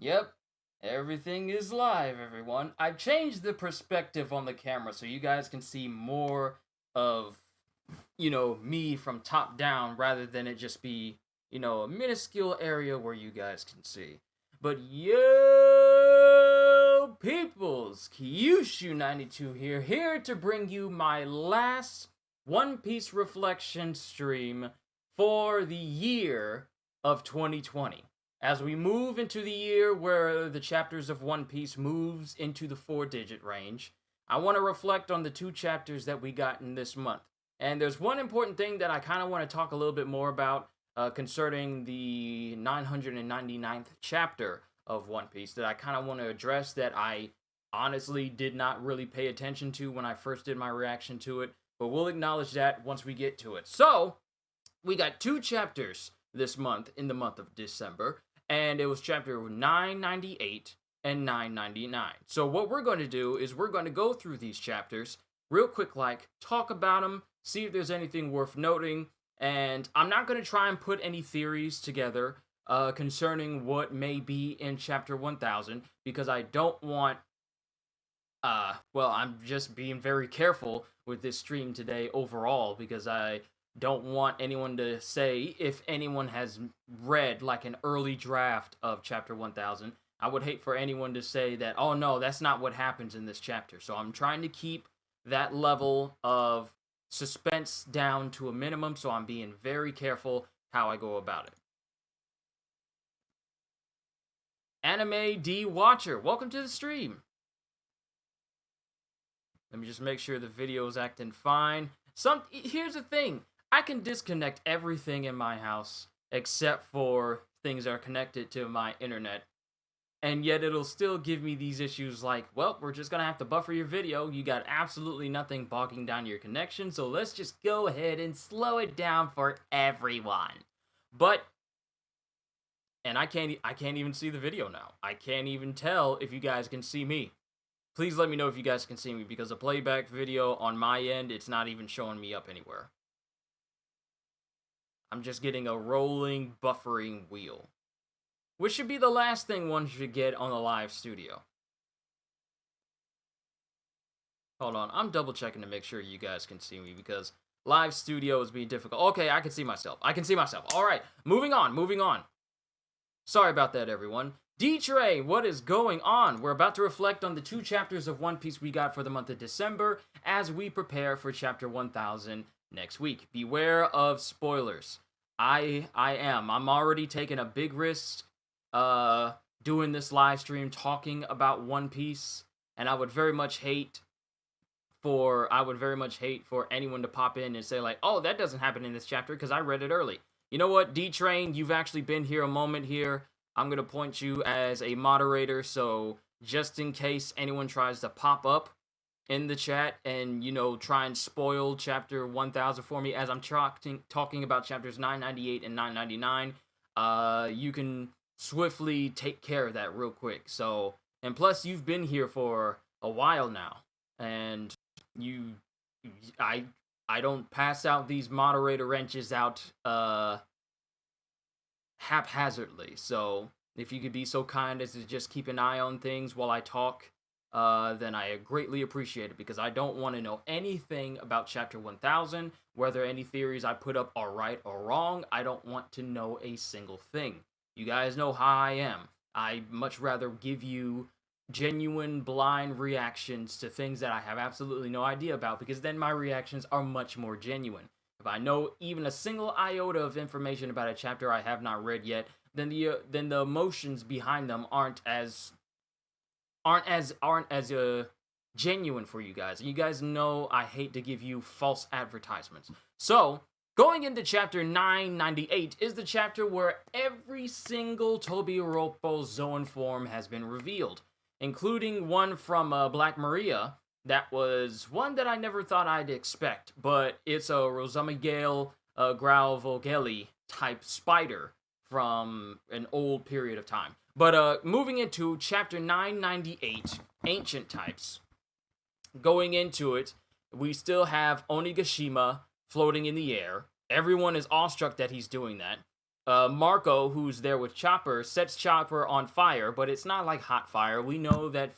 Yep, everything is live, everyone. I've changed the perspective on the camera so you guys can see more of, me from top down rather than it just be, a minuscule area where you guys can see. But yo, peoples, Kyushu92 here to bring you my last One Piece reflection stream for the year of 2020. As we move into the year where the chapters of One Piece moves into the 4-digit range, I want to reflect on the 2 chapters that we got in this month. And there's one important thing that I kind of want to talk a little bit more about concerning the 999th chapter of One Piece that I kind of want to address that I honestly did not really pay attention to when I first did my reaction to it, but we'll acknowledge that once we get to it. So, we got 2 chapters this month in the month of December, and it was chapter 998 and 999. So what we're going to do is we're going to go through these chapters real quick, talk about them, see if there's anything worth noting, and I'm not going to try and put any theories together concerning what may be in chapter 1000, because I don't want, I'm just being very careful with this stream today overall, because I don't want anyone to say, if anyone has read an early draft of chapter 1000, I would hate for anyone to say that, oh no, that's not what happens in this chapter. So I'm trying to keep that level of suspense down to a minimum, so I'm being very careful how I go about it. Anime D Watcher, welcome to the stream. Let me just make sure the video is acting fine. Here's the thing. I can disconnect everything in my house except for things that are connected to my internet. And yet it'll still give me these issues we're just going to have to buffer your video. You got absolutely nothing bogging down your connection, so let's just go ahead and slow it down for everyone. And I can't even see the video now. I can't even tell if you guys can see me. Please let me know if you guys can see me, because the playback video on my end, it's not even showing me up anywhere. I'm just getting a rolling, buffering wheel, which should be the last thing one should get on a live studio. Hold on, I'm double checking to make sure you guys can see me, because live studio is being difficult. Okay, I can see myself. All right, moving on. Sorry about that, everyone. D-Train, what is going on? We're about to reflect on the 2 chapters of One Piece we got for the month of December as we prepare for chapter 1000 next week. Beware of spoilers. I'm already taking a big risk doing this live stream talking about One Piece, and I would very much hate for anyone to pop in and say oh, that doesn't happen in this chapter because I read it early. You know what, D-Train, you've actually been here a moment here. I'm going to point you as a moderator, so just in case anyone tries to pop up in the chat and, try and spoil chapter 1000 for me as I'm talking about chapters 998 and 999, you can swiftly take care of that real quick. So, and plus you've been here for a while now, and I don't pass out these moderator wrenches out haphazardly. So if you could be so kind as to just keep an eye on things while I talk, then I greatly appreciate it, because I don't want to know anything about chapter 1000, whether any theories I put up are right or wrong. I don't want to know a single thing. You guys know how I am. I much rather give you genuine blind reactions to things that I have absolutely no idea about, because then my reactions are much more genuine. If I know even a single iota of information about a chapter I have not read yet, then the emotions behind them aren't as genuine for you guys. You guys know I hate to give you false advertisements. So, going into chapter 998 is the chapter where every single Tobiropo Zoan form has been revealed, including one from Black Maria. That was one that I never thought I'd expect, but it's a Rosamigale Grauvolgeli type spider from an old period of time. But moving into chapter 998, Ancient Types. Going into it, we still have Onigashima floating in the air. Everyone is awestruck that he's doing that. Marco, who's there with Chopper, sets Chopper on fire, but it's not like hot fire. We know that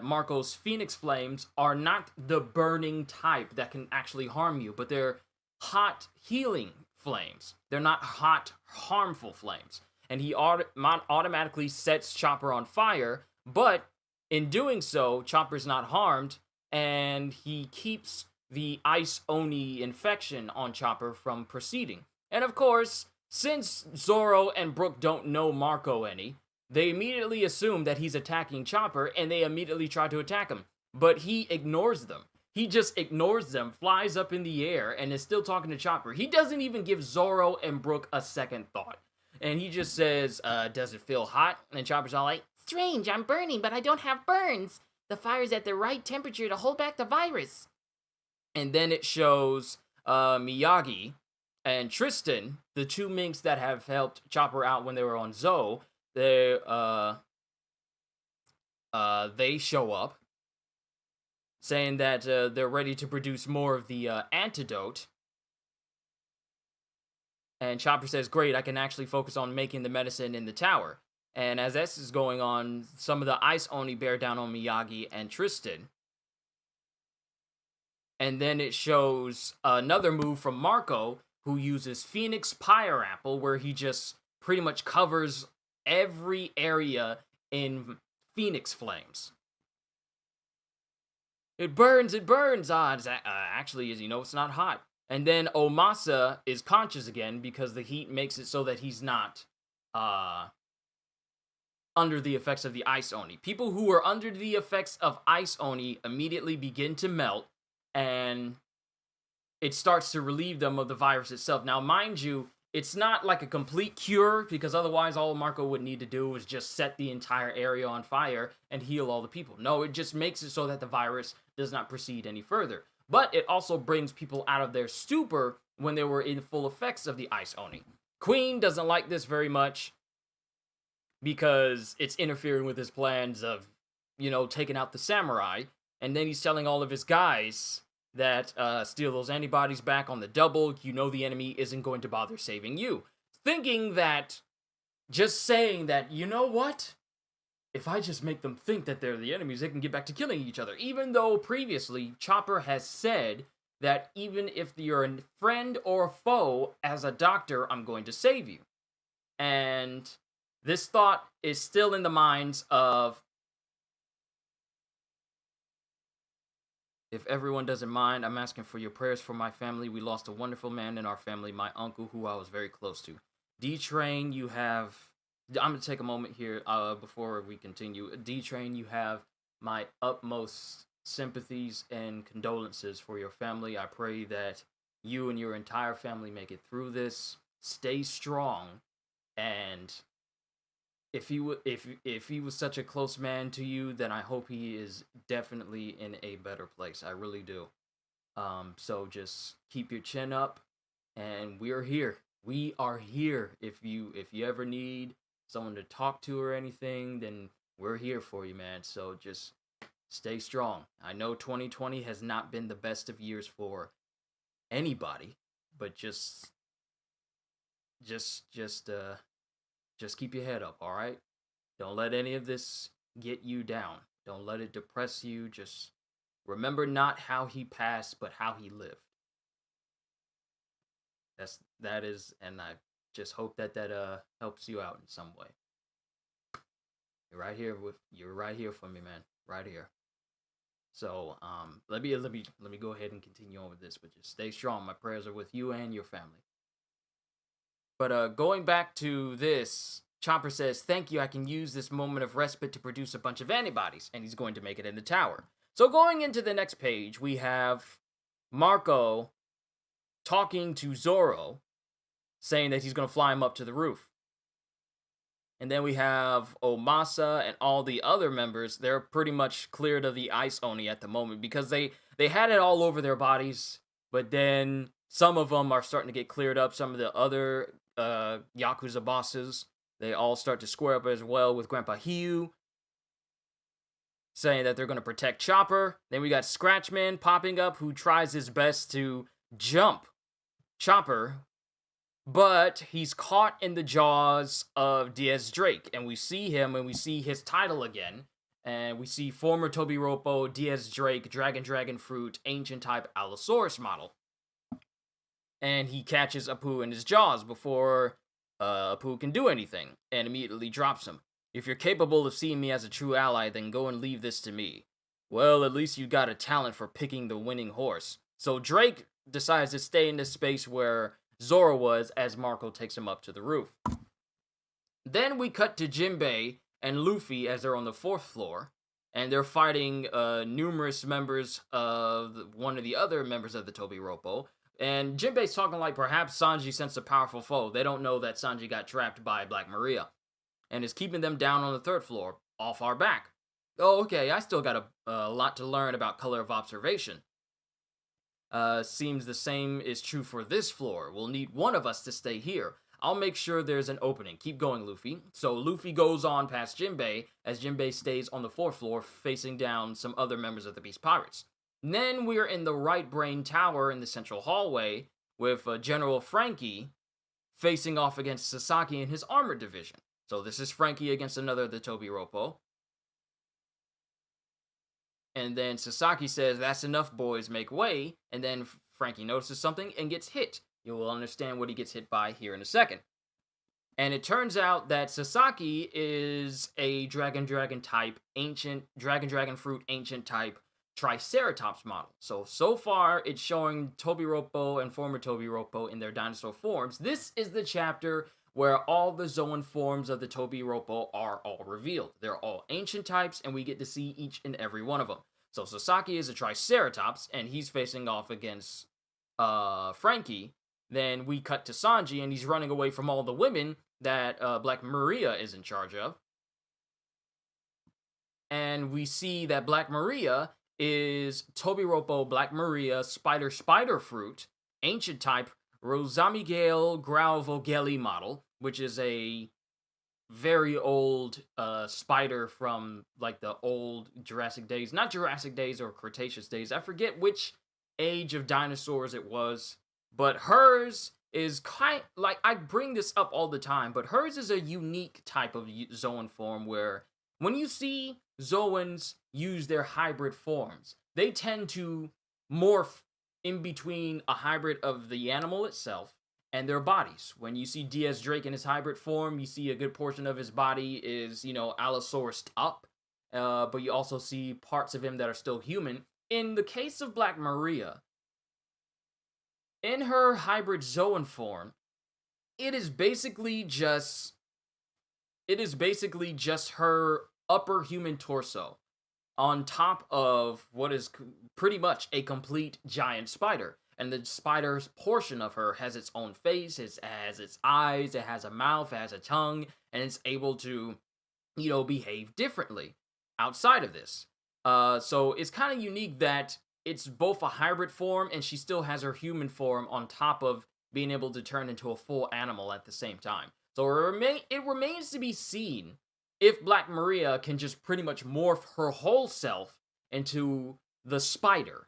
Marco's Phoenix flames are not the burning type that can actually harm you, but they're hot healing flames. They're not hot harmful flames. And he automatically sets Chopper on fire, but in doing so, Chopper's not harmed, and he keeps the Ice Oni infection on Chopper from proceeding. And of course, since Zoro and Brook don't know Marco any, they immediately assume that he's attacking Chopper, and they immediately try to attack him. But he ignores them. He just ignores them, flies up in the air, and is still talking to Chopper. He doesn't even give Zoro and Brook a second thought. And he just says, does it feel hot? And Chopper's all like, strange, I'm burning, but I don't have burns. The fire's at the right temperature to hold back the virus. And then it shows Miyagi and Tristan, the two minks that have helped Chopper out when they were on Zoe. They show up, saying that they're ready to produce more of the antidote. And Chopper says, great, I can actually focus on making the medicine in the tower. And as this is going on, some of the Ice Oni bear down on Miyagi and Tristan. And then it shows another move from Marco, who uses Phoenix Pyre Apple, where he just pretty much covers every area in Phoenix flames. It burns. Actually, it's not hot. And then Omasa is conscious again because the heat makes it so that he's not under the effects of the Ice Oni. People who are under the effects of Ice Oni immediately begin to melt, and it starts to relieve them of the virus itself. Now, mind you, it's not like a complete cure, because otherwise all Marco would need to do is just set the entire area on fire and heal all the people. No, it just makes it so that the virus does not proceed any further. But it also brings people out of their stupor when they were in full effects of the Ice Oni. Queen doesn't like this very much because it's interfering with his plans of, taking out the samurai. And then he's telling all of his guys that steal those antibodies back on the double. The enemy isn't going to bother saving you. Thinking that just saying that, you know what? If I just make them think that they're the enemies, they can get back to killing each other. Even though previously Chopper has said that even if you're a friend or a foe, as a doctor, I'm going to save you. And this thought is still in the minds of, if everyone doesn't mind, I'm asking for your prayers for my family. We lost a wonderful man in our family, my uncle, who I was very close to. D-Train, you have... I'm going to take a moment here before we continue. D-Train, you have my utmost sympathies and condolences for your family. I pray that you and your entire family make it through this. Stay strong. And if he was such a close man to you, then I hope he is definitely in a better place. I really do. So just keep your chin up, and we're here. We are here. If you ever need someone to talk to or anything, then we're here for you, man. So just stay strong. I know 2020 has not been the best of years for anybody, but just keep your head up, all right? Don't let any of this get you down. Don't let it depress you. Just remember not how he passed, but how he lived. That is, and I just hope that helps you out in some way. You're right here for me, man. Right here. So, let me go ahead and continue on with this, but just stay strong. My prayers are with you and your family. But going back to this, Chopper says, thank you, I can use this moment of respite to produce a bunch of antibodies, and he's going to make it in the tower. So going into the next page, we have Marco talking to Zoro, saying that he's going to fly him up to the roof. And then we have Omasa and all the other members. They're pretty much cleared of the Ice Oni at the moment because they had it all over their bodies, but then some of them are starting to get cleared up. Some of the other Yakuza bosses, they all start to square up as well with Grandpa Hiyu, saying that they're going to protect Chopper. Then we got Scratchman popping up, who tries his best to jump Chopper, but he's caught in the jaws of Diaz Drake, and we see him and we see his title again, and we see former Tobiropo, Diaz Drake, Dragon Fruit, Ancient Type Allosaurus model, and he catches Apu in his jaws before Apu can do anything, and immediately drops him. If you're capable of seeing me as a true ally, then go and leave this to me. Well, at least you got a talent for picking the winning horse. So Drake decides to stay in this space where Zoro was as Marco takes him up to the roof. Then we cut to Jinbei and Luffy as they're on the 4th floor, and they're fighting numerous members of one of the other members of the Tobiropo. And Jinbei's talking like perhaps Sanji sensed a powerful foe. They don't know that Sanji got trapped by Black Maria and is keeping them down on the 3rd floor, off our back. Oh, okay, I still got a lot to learn about color of observation. Seems the same is true for this floor. We'll need one of us to stay here. I'll make sure there's an opening. Keep going, Luffy. So Luffy goes on past Jinbei, as Jinbei stays on the 4th floor, facing down some other members of the Beast Pirates. And then we're in the Right Brain Tower in the central hallway, with General Frankie facing off against Sasaki and his armored division. So this is Frankie against another of the Tobiropo. And then Sasaki says, "That's enough, boys, make way." And then Frankie notices something and gets hit. You will understand what he gets hit by here in a second. And it turns out that Sasaki is a Dragon type, ancient, Dragon Fruit, ancient type, Triceratops model. So far, it's showing Tobiropo and former Tobiropo in their dinosaur forms. This is the chapter where all the Zoan forms of the Tobiropo are all revealed. They're all ancient types, and we get to see each and every one of them. So Sasaki is a Triceratops, and he's facing off against Frankie. Then we cut to Sanji, and he's running away from all the women that Black Maria is in charge of. And we see that Black Maria is Tobiropo Black Maria Spider Fruit, ancient type, Rosamigale Grauvogeli model, which is a very old spider from like the old Jurassic days. Not Jurassic days or Cretaceous days. I forget which age of dinosaurs it was. But hers is like, I bring this up all the time, but hers is a unique type of Zoan form where when you see Zoans use their hybrid forms, they tend to morph in between a hybrid of the animal itself and their bodies. When you see Diaz Drake in his hybrid form, you see a good portion of his body is, Allosaurused up, but you also see parts of him that are still human. In the case of Black Maria, in her hybrid Zoan form, it is basically just her upper human torso on top of what is pretty much a complete giant spider. And the spider's portion of her has its own face, it has its eyes, it has a mouth, it has a tongue, and it's able to, behave differently outside of this. So it's kind of unique that it's both a hybrid form and she still has her human form on top of being able to turn into a full animal at the same time. So it remains to be seen if Black Maria can just pretty much morph her whole self into the spider.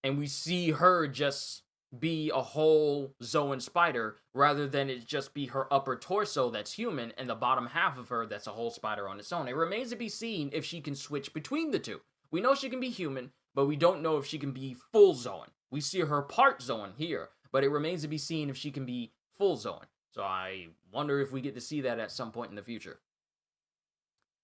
And we see her just be a whole Zoan spider rather than it just be her upper torso that's human and the bottom half of her that's a whole spider on its own. It remains to be seen if she can switch between the two. We know she can be human, but we don't know if she can be full Zoan. We see her part Zoan here, but it remains to be seen if she can be full Zoan. So I wonder if we get to see that at some point in the future.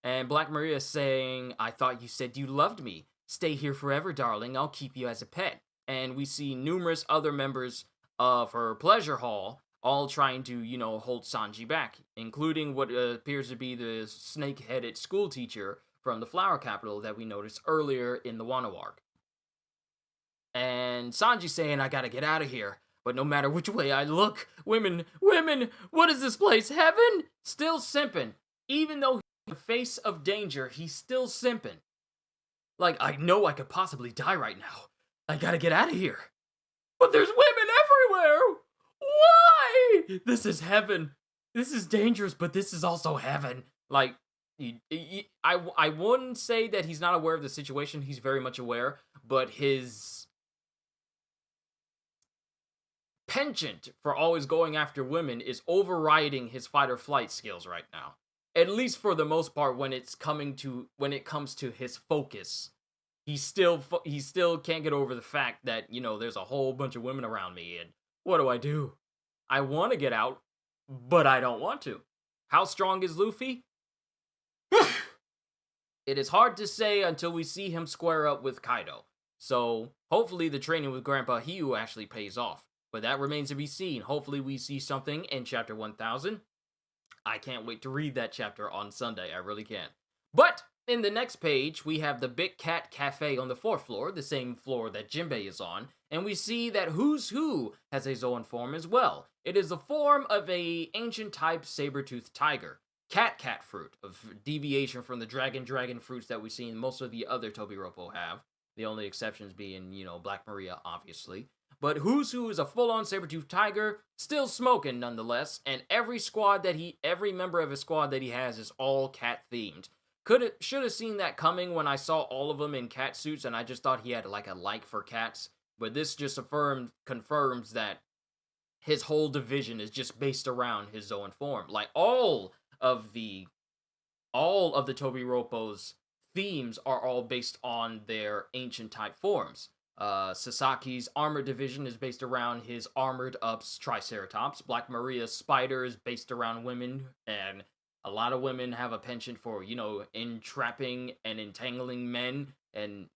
And Black Maria is saying, "I thought you said you loved me. Stay here forever, darling. I'll keep you as a pet." And we see numerous other members of her pleasure hall all trying to, hold Sanji back, including what appears to be the snake-headed school teacher from the Flower Capital that we noticed earlier in the Wano arc. And Sanji saying, "I gotta get out of here. But no matter which way I look, women, what is this place, heaven?" Still simping. Even though he's in the face of danger, he's still simping. Like, I know I could possibly die right now. I gotta get out of here. But there's women everywhere! Why? This is heaven. This is dangerous, but this is also heaven. Like, I wouldn't say that he's not aware of the situation. He's very much aware, but his penchant for always going after women is overriding his fight or flight skills right now. At least for the most part, when it comes to his focus, he still can't get over the fact that there's a whole bunch of women around me, and what do I do? I want to get out, but I don't want to. How strong is Luffy? It is hard to say until we see him square up with Kaido. So hopefully the training with Grandpa Hiyu actually pays off. But that remains to be seen. Hopefully we see something in chapter 1000. I can't wait to read that chapter on Sunday. I really can. But in the next page, we have the Big Cat Cafe on the 4th floor, the same floor that Jinbei is on, and we see that Who's Who has a Zoan form as well. It is the form of a ancient type saber-toothed tiger. Cat fruit, of deviation from the dragon fruits that we see in most of the other Tobiropo have. The only exceptions being, Black Maria, obviously. But Who's Who is a full-on saber-toothed tiger, still smoking nonetheless, and every member of his squad that he has is all cat-themed. Should have seen that coming when I saw all of them in cat suits, and I just thought he had like a like for cats. But this just confirms that his whole division is just based around his Zoan form. Like all of the Tobiropo's themes are all based on their ancient type forms. Sasaki's armored division is based around his armored ups Triceratops. Black Maria's spider is based around women, and a lot of women have a penchant for, entrapping and entangling men and,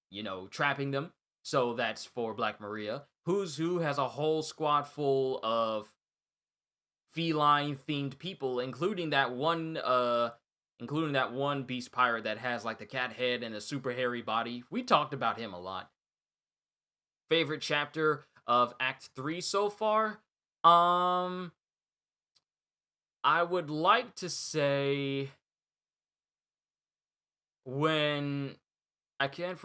trapping them. So that's for Black Maria. Who's Who has a whole squad full of feline-themed people, including that one beast pirate that has like the cat head and a super hairy body. We talked about him a lot. Favorite chapter of Act 3 so far? I would like to say when I can't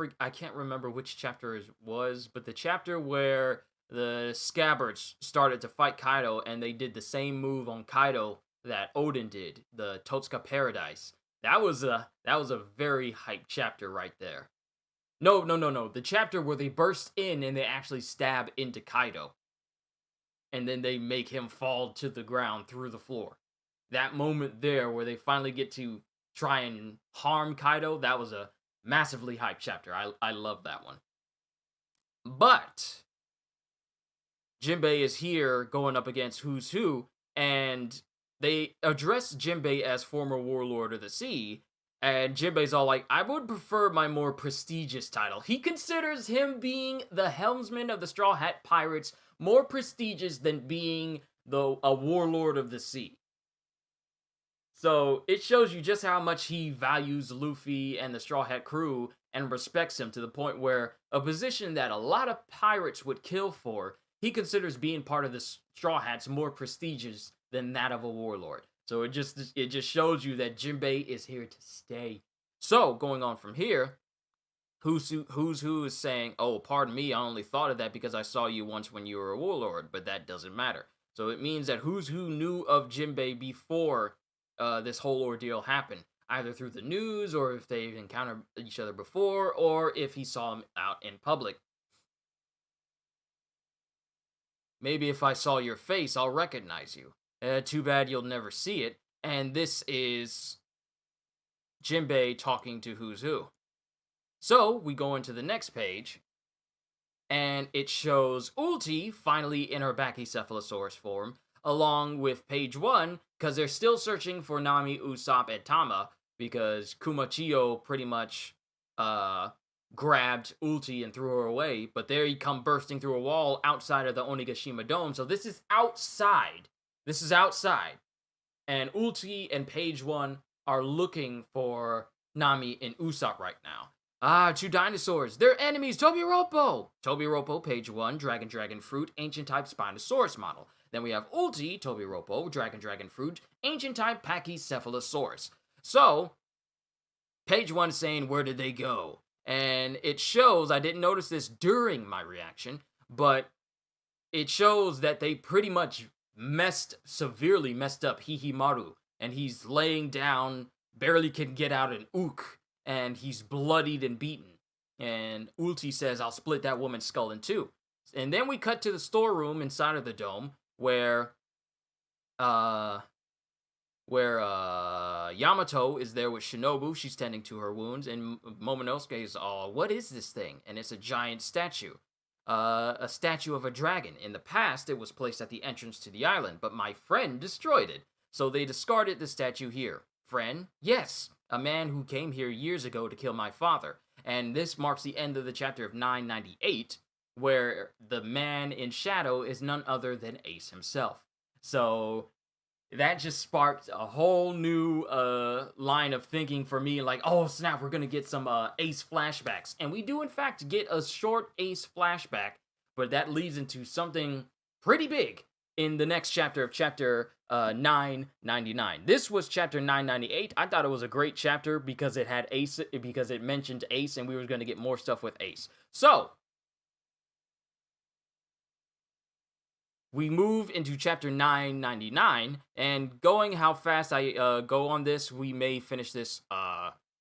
remember which chapter it was, but the chapter where the Scabbards started to fight Kaido and they did the same move on Kaido that Odin did, the Totsuka Paradise. That was a very hype chapter right there. No. The chapter where they burst in and they actually stab into Kaido. And then they make him fall to the ground through the floor. That moment there where they finally get to try and harm Kaido, that was a massively hyped chapter. I love that one. But Jinbei is here going up against Who's Who, and they address Jinbei as former warlord of the sea, and Jinbei's all like, I would prefer my more prestigious title. He considers him being the helmsman of the Straw Hat Pirates more prestigious than being a warlord of the sea. So it shows you just how much he values Luffy and the Straw Hat crew and respects him, to the point where a position that a lot of pirates would kill for, he considers being part of the Straw Hats more prestigious than that of a warlord. So it just shows you that Jinbei is here to stay. So going on from here, Who's Who is saying, oh, pardon me, I only thought of that because I saw you once when you were a warlord, but that doesn't matter. So it means that Who's Who knew of Jinbei before this whole ordeal happened, either through the news, or if they've encountered each other before, or if he saw him out in public. Maybe if I saw your face, I'll recognize you. Too bad you'll never see it. And this is Jinbei talking to Who's Who. So we go into the next page, and it shows Ulti finally in her Brachycephalosaurus form, along with page 1, because they're still searching for Nami, Usopp, and Tama, because Kumachiyo pretty much grabbed Ulti and threw her away, but there he come bursting through a wall outside of the Onigashima Dome, so this is outside. And Ulti and page 1 are looking for Nami and Usopp right now. Ah, 2 dinosaurs. They're enemies. Tobiropo. Tobiropo, page 1, Dragon Fruit, Ancient Type Spinosaurus model. Then we have Ulti, Tobiropo, Dragon Fruit, Ancient Type Pachycephalosaurus. So, page 1 is saying, where did they go? And it shows, I didn't notice this during my reaction, but it shows that they pretty much severely messed up Hihimaru. And he's laying down, barely can get out an ook. And he's bloodied and beaten. And Ulti says, I'll split that woman's skull in 2. And then we cut to the storeroom inside of the dome uh Yamato is there with Shinobu. She's tending to her wounds, and Momonosuke is all, "What is this thing?" And it's a giant statue. A statue of a dragon. In the past, it was placed at the entrance to the island, but my friend destroyed it. So they discarded the statue here. Friend? Yes, a man who came here years ago to kill my father. And this marks the end of the chapter of 998, where the man in shadow is none other than Ace himself. So that just sparked a whole new line of thinking for me, like, oh snap, we're gonna get some Ace flashbacks. And we do in fact get a short Ace flashback, but that leads into something pretty big in the next chapter of chapter 999. This was chapter 998. I thought it was a great chapter because it had Ace, because it mentioned Ace, and we were gonna get more stuff with Ace. So we move into chapter 999, and going how fast I go on this, we may finish this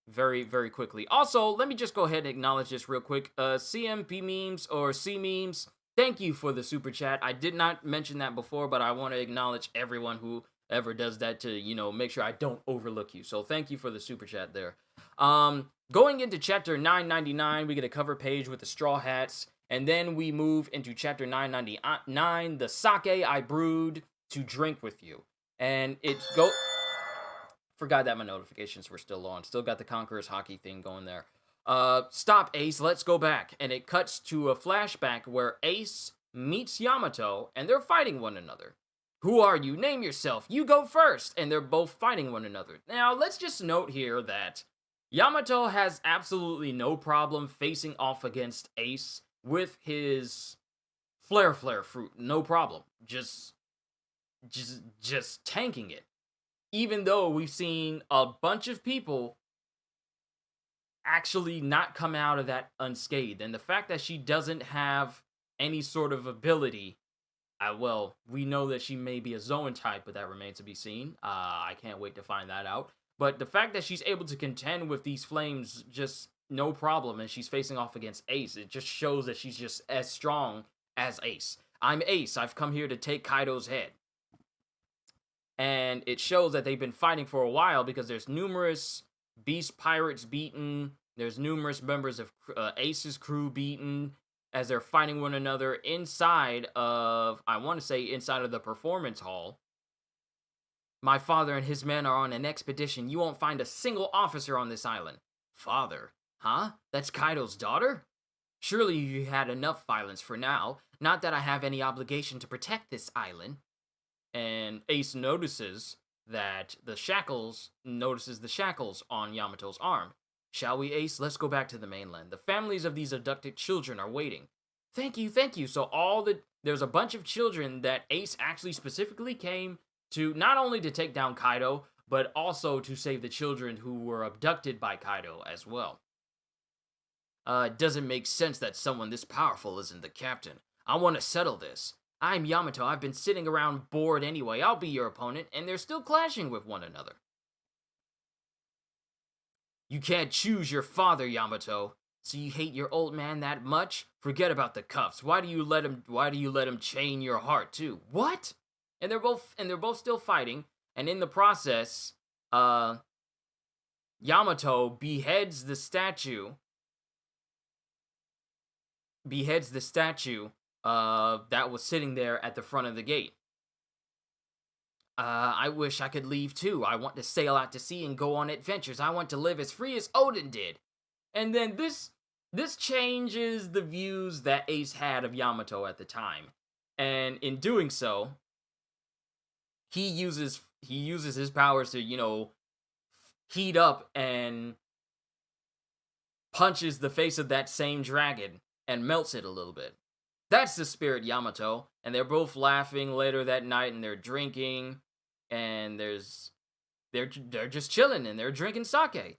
very, very quickly. Also, let me just go ahead and acknowledge this real quick. CMP Memes or C Memes, thank you for the super chat. I did not mention that before, but I want to acknowledge everyone who ever does that to, you know, make sure I don't overlook you. So thank you for the super chat there. Going into chapter 999, we get a cover page with the Straw Hats. And then we move into chapter 999, the sake I brewed to drink with you. And forgot that my notifications were still on. Still got the Conqueror's hockey thing going there. Stop, Ace, let's go back. And it cuts to a flashback where Ace meets Yamato, and they're fighting one another. Who are you? Name yourself. You go first. And they're both fighting one another. Now, let's just note here that Yamato has absolutely no problem facing off against Ace with his flare fruit, no problem. Just tanking it. Even though we've seen a bunch of people actually not come out of that unscathed. And the fact that she doesn't have any sort of ability, well, we know that she may be a Zoan type, but that remains to be seen. I can't wait to find that out. But the fact that she's able to contend with these flames just no problem, and she's facing off against Ace, it just shows that she's just as strong as Ace. I'm Ace. I've come here to take Kaido's head. And it shows that they've been fighting for a while because there's numerous beast pirates beaten. There's numerous members of Ace's crew beaten as they're fighting one another inside of, I want to say, inside of the performance hall. My father and his men are on an expedition. You won't find a single officer on this island. Father? Huh? That's Kaido's daughter? Surely you had enough violence for now. Not that I have any obligation to protect this island. And Ace notices the shackles on Yamato's arm. Shall we, Ace? Let's go back to the mainland. The families of these abducted children are waiting. Thank you, thank you. So there's a bunch of children that Ace actually specifically came to, not only to take down Kaido, but also to save the children who were abducted by Kaido as well. It doesn't make sense that someone this powerful isn't the captain. I want to settle this. I'm Yamato. I've been sitting around bored anyway. I'll be your opponent, and they're still clashing with one another. You can't choose your father, Yamato. So you hate your old man that much? Forget about the cuffs. Why do you let him chain your heart too? What? And they're both still fighting, and in the process, Yamato beheads the statue that was sitting there at the front of the gate. I wish I could leave too. I want to sail out to sea and go on adventures. I want to live as free as Odin did. And then this changes the views that Ace had of Yamato at the time. And in doing so, he uses his powers to, heat up and punches the face of that same dragon and melts it a little bit. That's the spirit, Yamato. And they're both laughing later that night, and they're drinking, and they're just chilling, and they're drinking sake.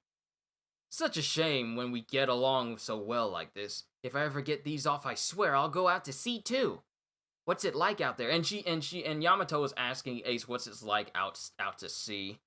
Such a shame when we get along so well like this. If I ever get these off, I swear I'll go out to sea too. What's it like out there? And Yamato is asking Ace what's it like out to sea.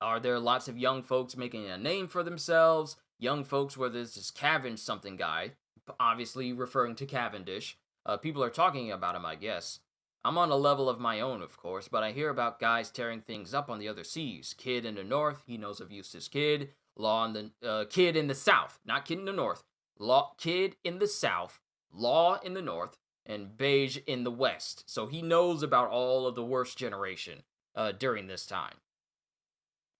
Are there lots of young folks making a name for themselves? Young folks where there's this Cavern something guy, obviously referring to Cavendish. People are talking about him, I guess. I'm on a level of my own, of course, but I hear about guys tearing things up on the other seas. Kid in the north, he knows of Eustace Kid. Law in the Kid in the south, not Kid in the north. Law Kid in the south, Law in the north, and Beige in the west. So he knows about all of the worst generation during this time.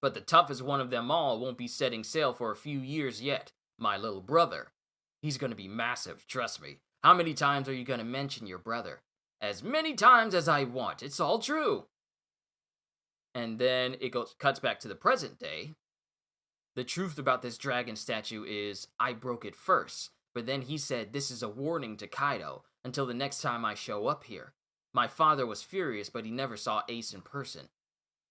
But the toughest one of them all won't be setting sail for a few years yet. My little brother. He's gonna be massive, trust me. How many times are you gonna mention your brother? As many times as I want. It's all true. And then it cuts back to the present day. The truth about this dragon statue is I broke it first. But then he said this is a warning to Kaido until the next time I show up here. My father was furious, but he never saw Ace in person.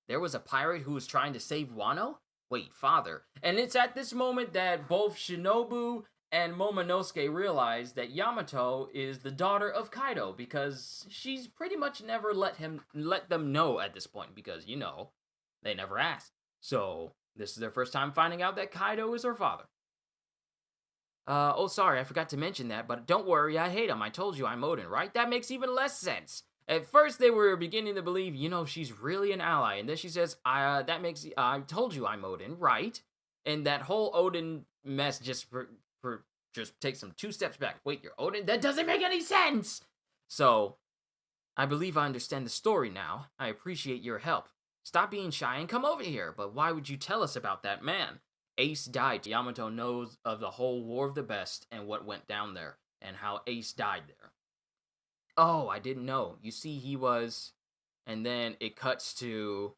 There was a pirate who was trying to save Wano? Wait, father. And it's at this moment that both Shinobu and Momonosuke realize that Yamato is the daughter of Kaido because she's pretty much never let them know at this point because, you know, they never asked. So, this is their first time finding out that Kaido is her father. Oh, sorry, I forgot to mention that, but don't worry, I hate him. I told you I'm Odin, right? That makes even less sense. At first, they were beginning to believe, you know, she's really an ally, and then she says, I told you I'm Odin, right? And that whole Odin mess just takes them 2 steps back. Wait, you're Odin? That doesn't make any sense! So, I believe I understand the story now. I appreciate your help. Stop being shy and come over here, but why would you tell us about that man? Ace died. Yamato knows of the whole War of the Best and what went down there, and how Ace died there. Oh, I didn't know. You see, he was... And then it cuts to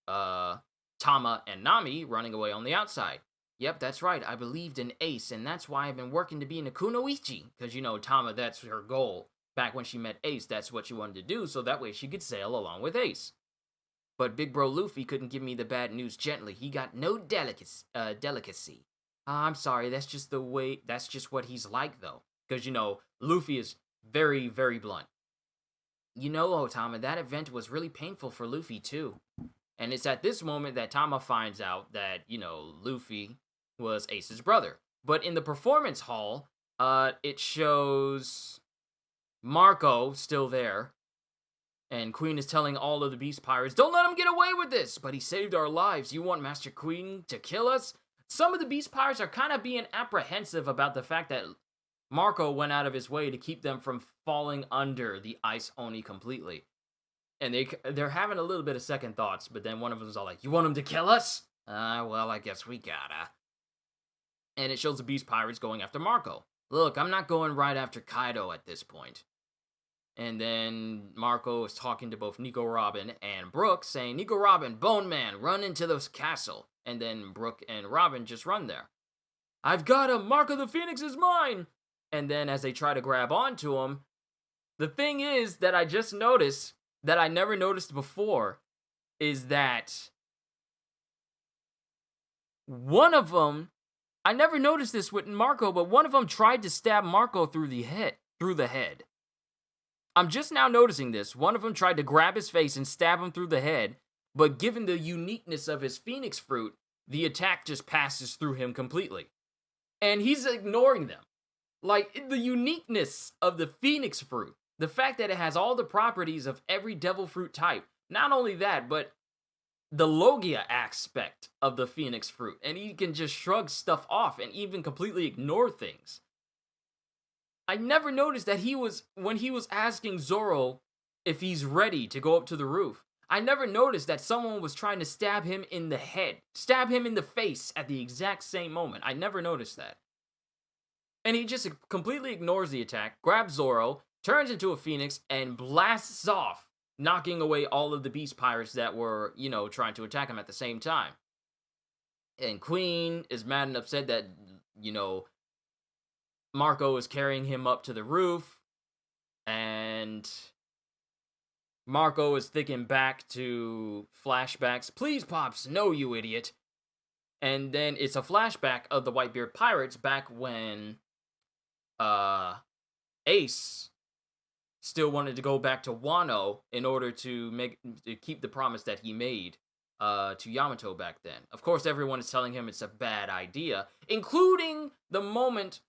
Tama and Nami running away on the outside. Yep, that's right. I believed in Ace, and that's why I've been working to be in a kunoichi. Because, you know, Tama, that's her goal. Back when she met Ace, that's what she wanted to do, so that way she could sail along with Ace. But Big Bro Luffy couldn't give me the bad news gently. He got no delicacy. I'm sorry, that's just what he's like, though. Because, you know, Luffy is very, very blunt. You know, Otama, that event was really painful for Luffy, too. And it's at this moment that Tama finds out that, you know, Luffy was Ace's brother. But in the performance hall, it shows Marco still there. And Queen is telling all of the Beast Pirates, don't let him get away with this! But he saved our lives. You want Master Queen to kill us? Some of the Beast Pirates are kind of being apprehensive about the fact that Marco went out of his way to keep them from falling under the Ice Oni completely. And they're having a little bit of second thoughts, but then one of them's all like, you want him to kill us? Well, I guess we gotta. And it shows the Beast Pirates going after Marco. Look, I'm not going right after Kaido at this point. And then Marco is talking to both Nico Robin and Brook, saying, Nico Robin, Bone Man, run into this castle. And then Brook and Robin just run there. I've got him! Marco the Phoenix is mine! And then as they try to grab onto him, the thing is that I just noticed, that I never noticed before, is that one of them, I never noticed this with Marco, but one of them tried to stab Marco through the head. I'm just now noticing this. One of them tried to grab his face and stab him through the head, but given the uniqueness of his Phoenix Fruit, the attack just passes through him completely. And he's ignoring them. Like, the uniqueness of the Phoenix Fruit, the fact that it has all the properties of every Devil Fruit type, not only that, but the Logia aspect of the Phoenix Fruit, and he can just shrug stuff off and even completely ignore things. I never noticed that when he was asking Zoro if he's ready to go up to the roof, I never noticed that someone was trying to stab him in the head, stab him in the face at the exact same moment. I never noticed that. And he just completely ignores the attack, grabs Zoro, turns into a phoenix, and blasts off, knocking away all of the Beast Pirates that were, you know, trying to attack him at the same time. And Queen is mad and upset that, you know, Marco is carrying him up to the roof, and Marco is thinking back to flashbacks. Please, Pops, no, you idiot. And then it's a flashback of the Whitebeard Pirates back when Ace still wanted to go back to Wano in order to keep the promise that he made to Yamato back then. Of course, everyone is telling him it's a bad idea, including the moment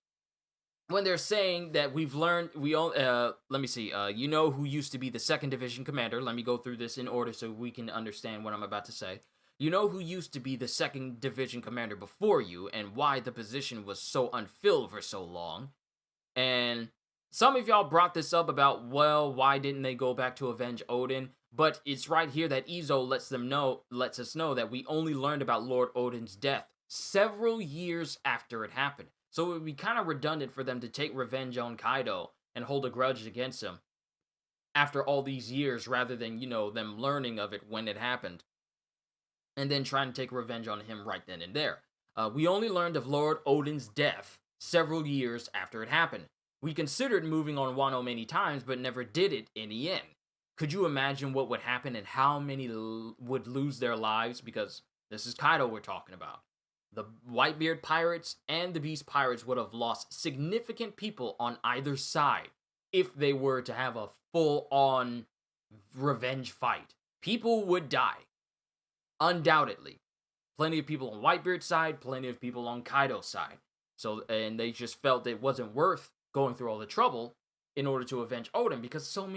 when they're saying that we've learned, let me see, you know who used to be the second division commander. Let me go through this in order so we can understand what I'm about to say. You know who used to be the second division commander before you and why the position was so unfilled for so long. And some of y'all brought this up about, well, why didn't they go back to avenge Odin? But it's right here that Izo lets us know that we only learned about Lord Odin's death several years after it happened. So it would be kind of redundant for them to take revenge on Kaido and hold a grudge against him after all these years rather than, them learning of it when it happened and then trying to take revenge on him right then and there. We only learned of Lord Odin's death several years after it happened. We considered moving on Wano many times, but never did it in the end. Could you imagine what would happen and how many would lose their lives? Because this is Kaido we're talking about. The Whitebeard pirates and the Beast pirates would have lost significant people on either side if they were to have a full-on revenge fight. People would die. Undoubtedly. Plenty of people on Whitebeard's side, plenty of people on Kaido's side. And they just felt it wasn't worth going through all the trouble in order to avenge Odin because so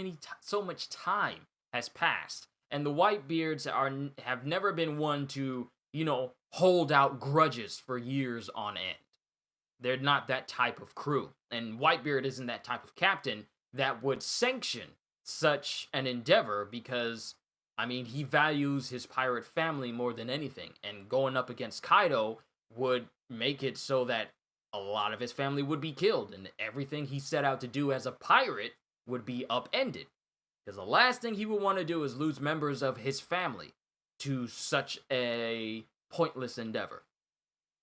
much time has passed. And the Whitebeards have never been one to, hold out grudges for years on end. They're not that type of crew. And Whitebeard isn't that type of captain that would sanction such an endeavor because, he values his pirate family more than anything. And going up against Kaido would make it so that a lot of his family would be killed. And everything he set out to do as a pirate would be upended. Because the last thing he would want to do is lose members of his family to such a pointless endeavor.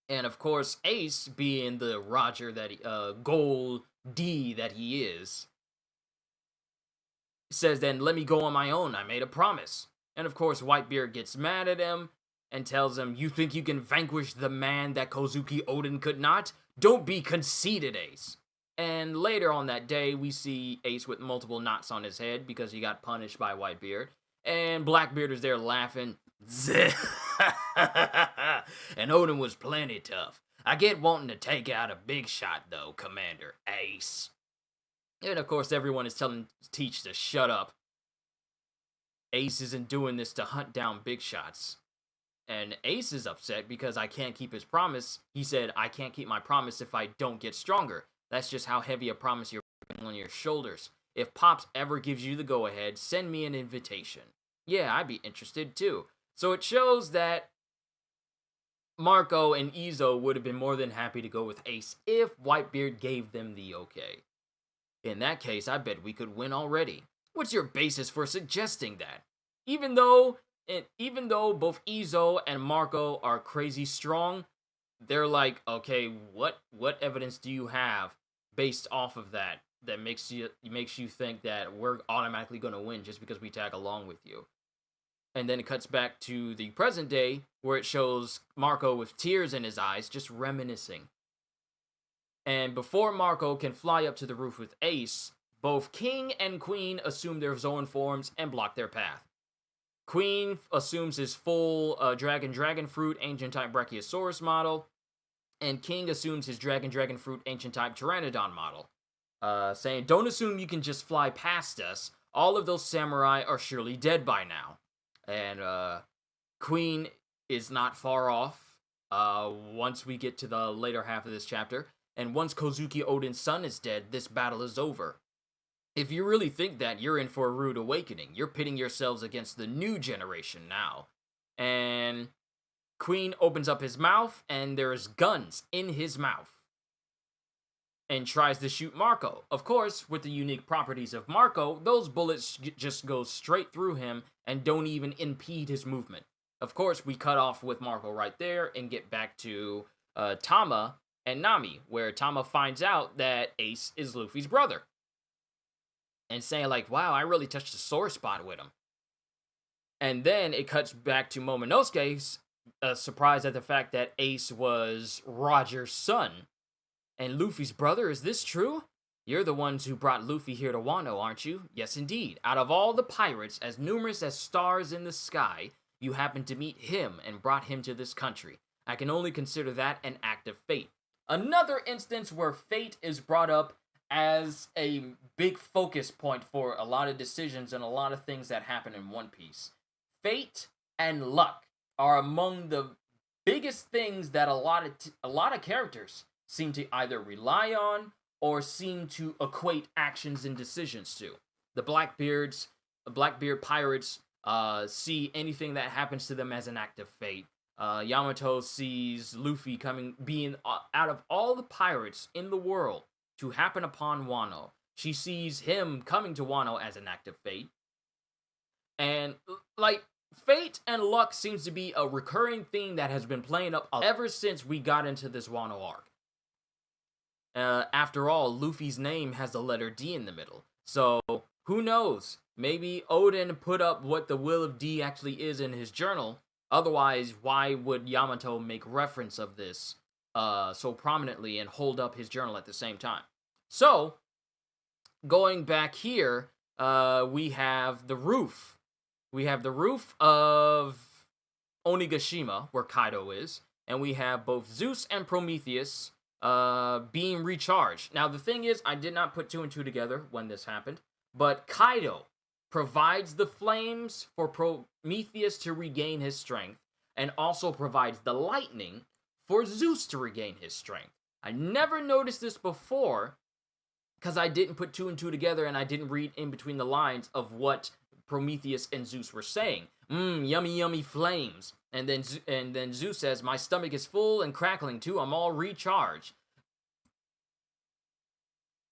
And of course, Ace, being the Roger Gold D that he is, says then, let me go on my own, I made a promise. And of course, Whitebeard gets mad at him and tells him, you think you can vanquish the man that Kozuki Odin could not? Don't be conceited, Ace. And later on that day, we see Ace with multiple knots on his head because he got punished by Whitebeard. And Blackbeard is there laughing. And Odin was plenty tough. I get wanting to take out a big shot, though, Commander Ace. And of course, everyone is telling Teach to shut up. Ace isn't doing this to hunt down big shots. And Ace is upset because I can't keep his promise. He said, I can't keep my promise if I don't get stronger. That's just how heavy a promise you're putting on your shoulders. If Pops ever gives you the go-ahead, send me an invitation. Yeah, I'd be interested too. So it shows that Marco and Izo would have been more than happy to go with Ace if Whitebeard gave them the okay. In that case, I bet we could win already. What's your basis for suggesting that? Even though both Izo and Marco are crazy strong, they're like, okay, what evidence do you have based off of that makes you think that we're automatically going to win just because we tag along with you? And then it cuts back to the present day where it shows Marco with tears in his eyes, just reminiscing. And before Marco can fly up to the roof with Ace, both King and Queen assume their Zoan forms and block their path. Queen assumes his full Dragon Fruit Ancient Type Brachiosaurus model, and King assumes his Dragon Fruit Ancient Type Pteranodon model, saying, don't assume you can just fly past us. All of those samurai are surely dead by now. And Queen is not far off once we get to the later half of this chapter. And once Kozuki Odin's son is dead, this battle is over. If you really think that, you're in for a rude awakening. You're pitting yourselves against the new generation now. And Queen opens up his mouth, and there's guns in his mouth. And tries to shoot Marco. Of course, with the unique properties of Marco, those bullets just go straight through him and don't even impede his movement. Of course, we cut off with Marco right there and get back to Tama and Nami, where Tama finds out that Ace is Luffy's brother. And saying like, wow, I really touched a sore spot with him. And then it cuts back to Momonosuke, surprised at the fact that Ace was Roger's son. And Luffy's brother, is this true? You're the ones who brought Luffy here to Wano, aren't you? Yes, indeed. Out of all the pirates, as numerous as stars in the sky, you happened to meet him and brought him to this country. I can only consider that an act of fate. Another instance where fate is brought up as a big focus point for a lot of decisions and a lot of things that happen in One Piece. Fate and luck are among the biggest things that a lot of characters seem to either rely on or seem to equate actions and decisions to. The Blackbeard pirates see anything that happens to them as an act of fate. Yamato sees Luffy being out of all the pirates in the world to happen upon Wano. She sees him coming to Wano as an act of fate. And, like, fate and luck seems to be a recurring theme that has been playing up ever since we got into this Wano arc. After all, Luffy's name has the letter D in the middle. So, who knows? Maybe Odin put up what the will of D actually is in his journal. Otherwise, why would Yamato make reference of this so prominently and hold up his journal at the same time? So, going back here, we have the roof. We have the roof of Onigashima, where Kaido is, and we have both Zeus and Prometheus being recharged. Now, the thing is, I did not put two and two together when this happened, but Kaido provides the flames for Prometheus to regain his strength, and also provides the lightning for Zeus to regain his strength. I never noticed this before, because I didn't put two and two together, and I didn't read in between the lines of what Prometheus and Zeus were saying. Yummy, yummy flames. And then Zeus says, my stomach is full and crackling too, I'm all recharged.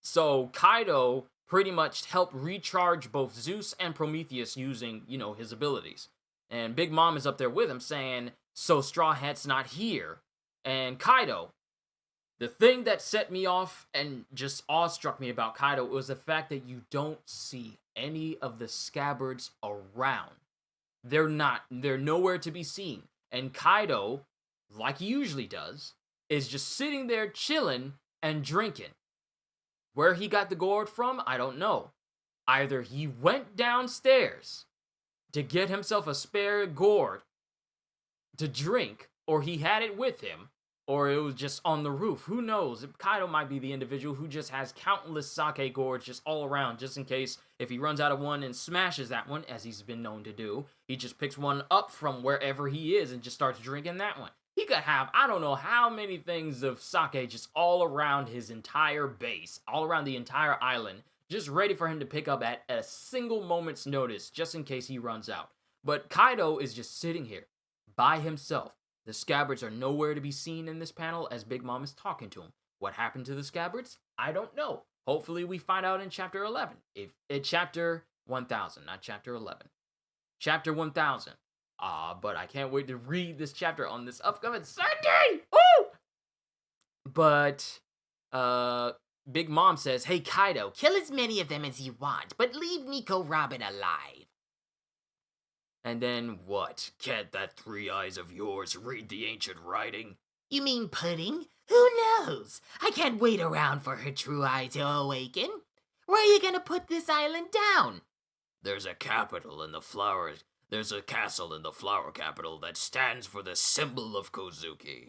So Kaido pretty much helped recharge both Zeus and Prometheus using, his abilities. And Big Mom is up there with him saying, so Straw Hat's not here. And Kaido, the thing that set me off and just awestruck me about Kaido was the fact that you don't see any of the scabbards around. They're nowhere to be seen. And Kaido, like he usually does, is just sitting there chilling and drinking. Where he got the gourd from, I don't know. Either he went downstairs to get himself a spare gourd to drink, or he had it with him, or it was just on the roof. Who knows? Kaido might be the individual who just has countless sake gourds just all around, just in case if he runs out of one and smashes that one, as he's been known to do, he just picks one up from wherever he is and just starts drinking that one. He could have, I don't know how many things of sake just all around his entire base, all around the entire island, just ready for him to pick up at a single moment's notice, just in case he runs out. But Kaido is just sitting here, by himself. The scabbards are nowhere to be seen in this panel as Big Mom is talking to him. What happened to the scabbards? I don't know. Hopefully we find out in Chapter 11. Chapter 1000, not Chapter 11. Chapter 1000. But I can't wait to read this chapter on this upcoming Sunday! Woo! But, Big Mom says, hey Kaido, kill as many of them as you want, but leave Nico Robin alive. And then what? Can't that three eyes of yours read the ancient writing? You mean Pudding? Who knows? I can't wait around for her true eye to awaken. Where are you gonna put this island down? There's a capital in the flowers. There's a castle in the flower capital that stands for the symbol of Kozuki.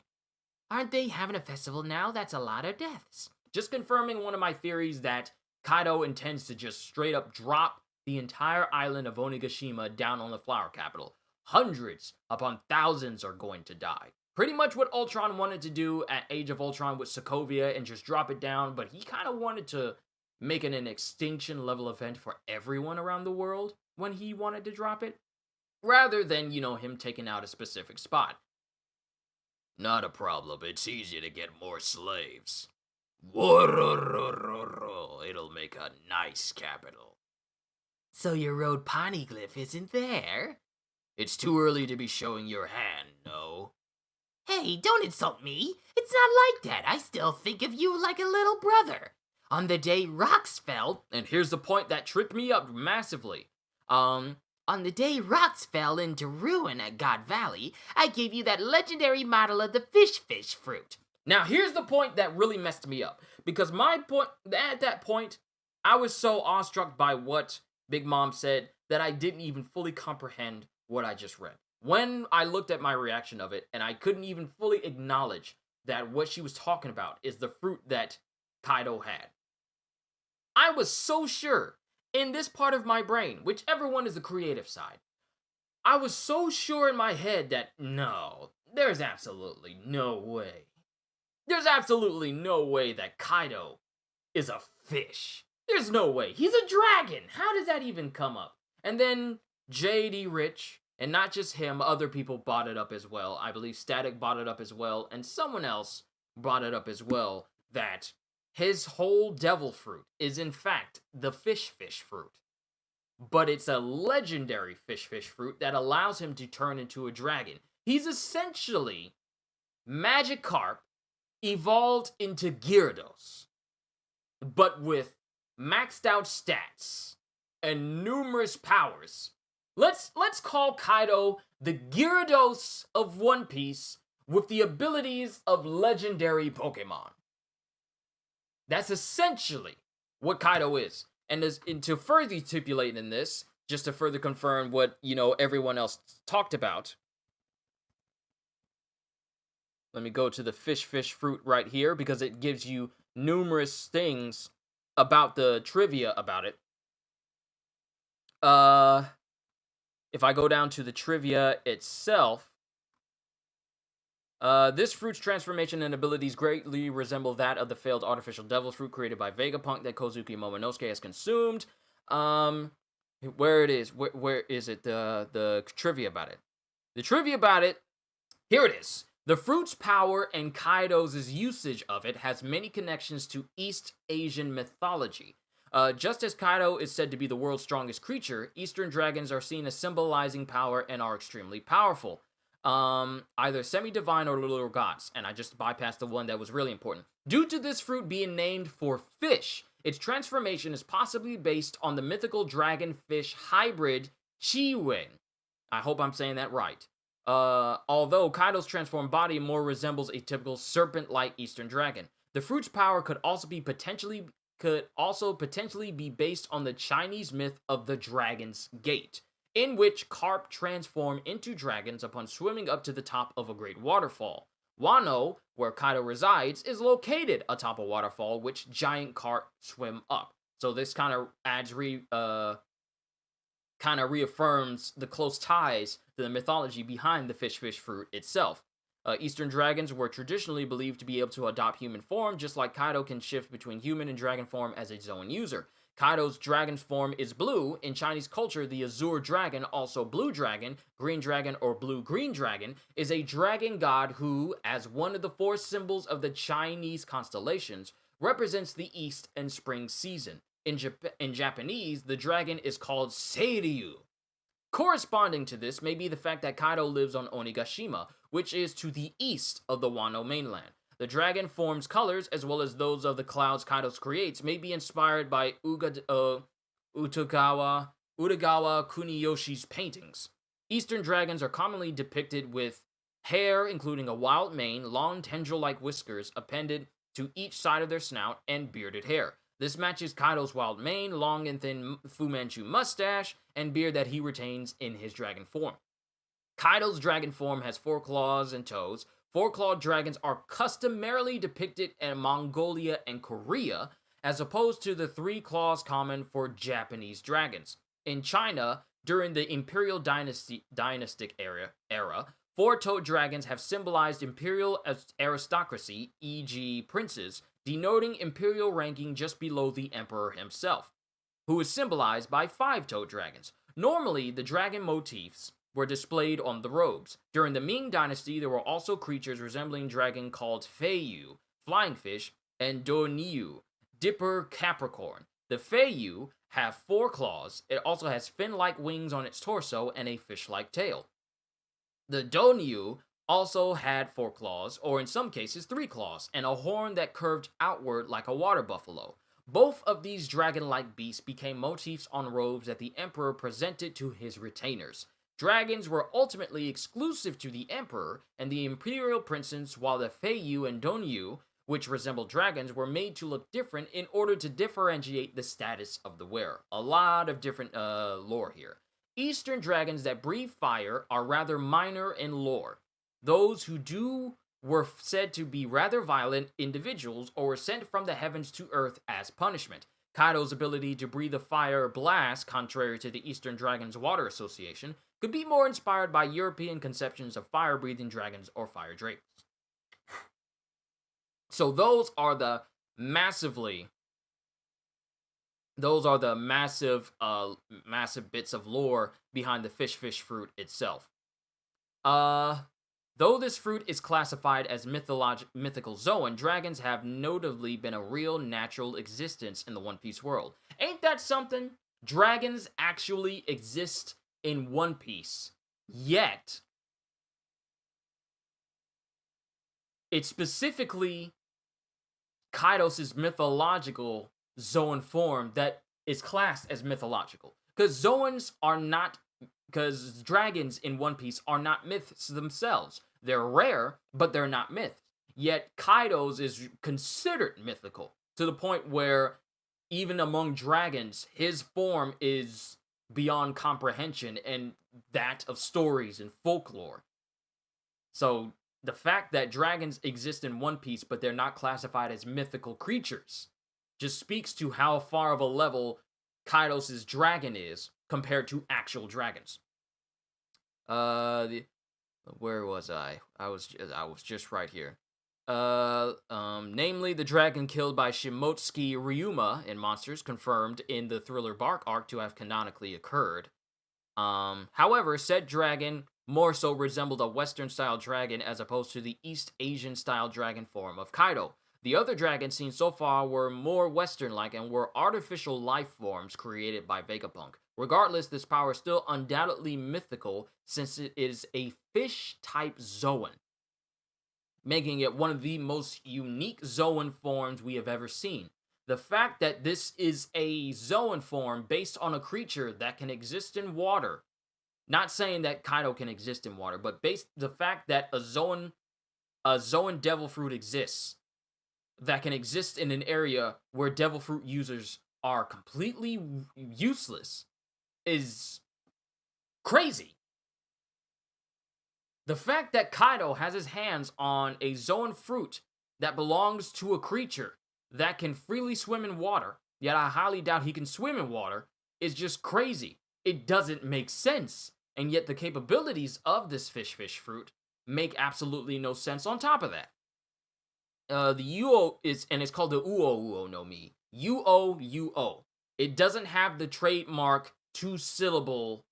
Aren't they having a festival now? That's a lot of deaths. Just confirming one of my theories that Kaido intends to just straight up drop the entire island of Onigashima down on the flower capital. Hundreds upon thousands are going to die. Pretty much what Ultron wanted to do at Age of Ultron with Sokovia and just drop it down, but he kind of wanted to make it an extinction level event for everyone around the world when he wanted to drop it, rather than, him taking out a specific spot. Not a problem, it's easy to get more slaves. It'll make a nice capital. So your road poneglyph isn't there? It's too early to be showing your hand, no? Hey, don't insult me. It's not like that. I still think of you like a little brother. On the day rocks fell, and here's the point that tripped me up massively. On the day rocks fell into ruin at God Valley, I gave you that legendary model of the fish fruit. Now, here's the point that really messed me up. Because at that point, I was so awestruck by what Big Mom said that I didn't even fully comprehend what I just read. When I looked at my reaction of it, and I couldn't even fully acknowledge that what she was talking about is the fruit that Kaido had. I was so sure in this part of my brain, whichever one is the creative side, I was so sure in my head that no, there's absolutely no way. There's absolutely no way that Kaido is a fish. There's no way. He's a dragon. How does that even come up? And then JD Rich, and not just him, other people brought it up as well. I believe Static brought it up as well, and someone else brought it up as well, that his whole devil fruit is in fact the fish fruit. But it's a legendary fish fruit that allows him to turn into a dragon. He's essentially Magikarp evolved into Gyarados, but with maxed out stats and numerous powers. Let's call Kaido the Gyarados of One Piece with the abilities of legendary Pokemon. That's essentially what Kaido is. And to further stipulate in this, just to further confirm what, everyone else talked about, let me go to the fish fruit right here because it gives you numerous things about the trivia about it. If I go down to the trivia itself, this fruit's transformation and abilities greatly resemble that of the failed artificial devil fruit created by Vegapunk that Kozuki Momonosuke has consumed. Where it is? Where is it? The trivia about it. The trivia about it. Here it is. The fruit's power and Kaido's usage of it has many connections to East Asian mythology. Just as Kaido is said to be the world's strongest creature, Eastern dragons are seen as symbolizing power and are extremely powerful. Either semi-divine or little gods, and I just bypassed the one that was really important. Due to this fruit being named for fish, its transformation is possibly based on the mythical dragon-fish hybrid Chiwen. I hope I'm saying that right. Although Kaido's transformed body more resembles a typical serpent-like Eastern dragon, the fruit's power could also potentially be based on the Chinese myth of the Dragon's Gate, in which carp transform into dragons upon swimming up to the top of a great waterfall. Wano, where Kaido resides, is located atop a waterfall which giant carp swim up. So this kind of reaffirms the close ties to the mythology behind the fish fruit itself. Eastern dragons were traditionally believed to be able to adopt human form, just like Kaido can shift between human and dragon form as a Zoan user. Kaido's dragon form is blue. In Chinese culture, the Azure Dragon, also Blue Dragon, Green Dragon, or Blue-Green Dragon, is a dragon god who, as one of the four symbols of the Chinese constellations, represents the east and spring season. In Japanese, the dragon is called Seiryu. Corresponding to this may be the fact that Kaido lives on Onigashima, which is to the east of the Wano mainland. The dragon form's colors, as well as those of the clouds Kaido creates, may be inspired by Utagawa Kuniyoshi's paintings. Eastern dragons are commonly depicted with hair, including a wild mane, long tendril-like whiskers appended to each side of their snout, and bearded hair. This matches Kaido's wild mane, long and thin Fu Manchu mustache, and beard that he retains in his dragon form. Kaido's dragon form has 4 claws and toes. 4-clawed dragons are customarily depicted in Mongolia and Korea, as opposed to the 3 claws common for Japanese dragons. In China, during the Imperial dynastic era, 4-toed dragons have symbolized imperial aristocracy, e.g. princes, denoting imperial ranking just below the emperor himself, who is symbolized by 5-toed dragons. Normally, the dragon motifs were displayed on the robes. During the Ming Dynasty, there were also creatures resembling dragon called Feiyu, flying fish, and Doniu, dipper Capricorn. The Feiyu have 4 claws. It also has fin-like wings on its torso and a fish-like tail. The Doniu also had 4 claws, or in some cases 3 claws, and a horn that curved outward like a water buffalo. Both of these dragon-like beasts became motifs on robes that the emperor presented to his retainers. Dragons were ultimately exclusive to the emperor and the imperial princes, while the Feiyu and Doniu, which resembled dragons, were made to look different in order to differentiate the status of the wearer. A lot of different lore here. Eastern dragons that breathe fire are rather minor in lore. Those who do were said to be rather violent individuals or were sent from the heavens to earth as punishment. Kaido's ability to breathe a fire blast, contrary to the Eastern Dragon's Water Association, could be more inspired by European conceptions of fire-breathing dragons or fire drapes. So those are the massive bits of lore behind the fish fruit itself. Though this fruit is classified as mythical Zoan, dragons have notably been a real natural existence in the One Piece world. Ain't that something? Dragons actually exist in One Piece. Yet, it's specifically Kaidos' mythological Zoan form that is classed as mythological. Because dragons in One Piece are not myths themselves. They're rare, but they're not myths. Yet Kaido's is considered mythical, to the point where even among dragons, his form is beyond comprehension and that of stories and folklore. So the fact that dragons exist in One Piece, but they're not classified as mythical creatures, just speaks to how far of a level Kaidos' dragon is compared to actual dragons. Where was I? I was just right here. Namely, the dragon killed by Shimotsuki Ryuma in Monsters, confirmed in the Thriller Bark arc to have canonically occurred. However, said dragon more so resembled a Western-style dragon as opposed to the East Asian-style dragon form of Kaido. The other dragons seen so far were more Western-like and were artificial life forms created by Vegapunk. Regardless, this power is still undoubtedly mythical since it is a fish-type Zoan, making it one of the most unique Zoan forms we have ever seen. The fact that this is a Zoan form based on a creature that can exist in water, not saying that Kaido can exist in water, but based the fact that a Zoan devil fruit exists, that can exist in an area where devil fruit users are completely useless, is crazy. The fact that Kaido has his hands on a Zoan fruit that belongs to a creature that can freely swim in water, yet I highly doubt he can swim in water, is just crazy. It doesn't make sense. And yet the capabilities of this fish fruit make absolutely no sense on top of that. The Uo is, and it's called the Uo no Mi. Uo. It doesn't have the trademark two-syllable,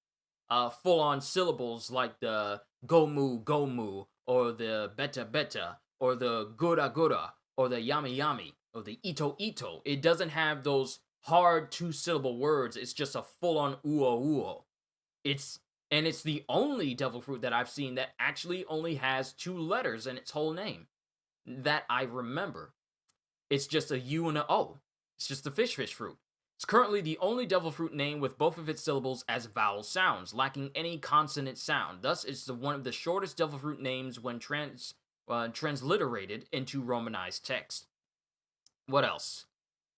full-on syllables like the Gomu, or the Beta, or the Gura, or the Yami, or the Ito. It doesn't have those hard two-syllable words. It's just a full-on Uo. It's the only devil fruit that I've seen that actually only has two letters in its whole name that I remember. It's just a U and a O. It's just the fish fruit. It's currently the only devil fruit name with both of its syllables as vowel sounds, lacking any consonant sound. Thus, it's one of the shortest devil fruit names when transliterated into Romanized text. What else?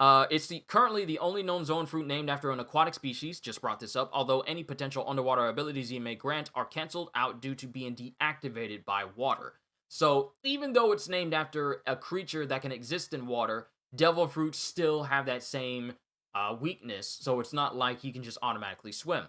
It's currently the only known Zoan fruit named after an aquatic species, just brought this up, although any potential underwater abilities he may grant are cancelled out due to being deactivated by water. So, even though it's named after a creature that can exist in water, devil fruits still have that same weakness, so it's not like he can just automatically swim.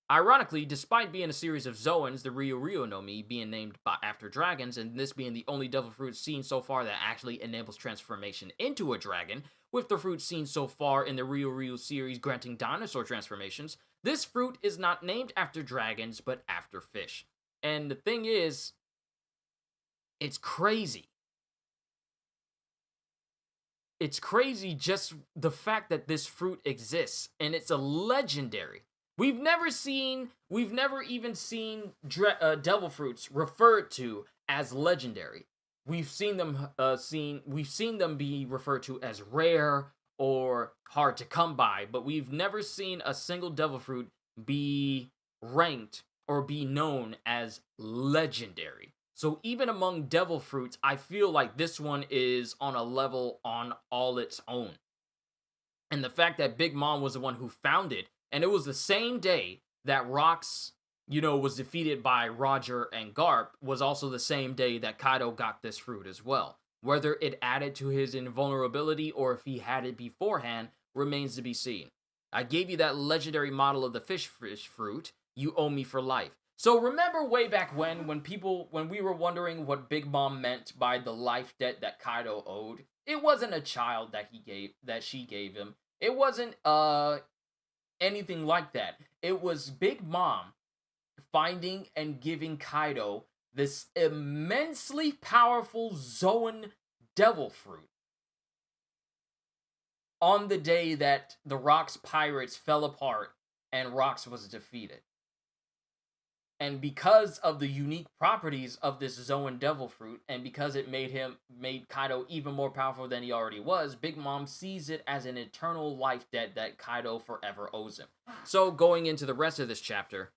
Ironically, despite being a series of Zoans, the Ryu no Mi being named after dragons, and this being the only devil fruit seen so far that actually enables transformation into a dragon, with the fruit seen so far in the Ryu series granting dinosaur transformations, this fruit is not named after dragons, but after fish. And the thing is, it's crazy. It's crazy just the fact that this fruit exists, and it's a legendary. We've never even seen devil fruits referred to as legendary. We've seen them be referred to as rare or hard to come by, but we've never seen a single devil fruit be ranked or be known as legendary. So even among devil fruits, I feel like this one is on a level on all its own. And the fact that Big Mom was the one who found it, and it was the same day that Rock's was defeated by Roger and Garp was also the same day that Kaido got this fruit as well. Whether it added to his invulnerability or if he had it beforehand remains to be seen. I gave you that legendary model of the fish fruit. You owe me for life. So remember way back when we were wondering what Big Mom meant by the life debt that Kaido owed? It wasn't a child that she gave him. It wasn't anything like that. It was Big Mom finding and giving Kaido this immensely powerful Zoan devil fruit on the day that the Rocks pirates fell apart and Rocks was defeated. And because of the unique properties of this Zoan devil fruit, and because it made Kaido even more powerful than he already was, Big Mom sees it as an eternal life debt that Kaido forever owes him. So going into the rest of this chapter,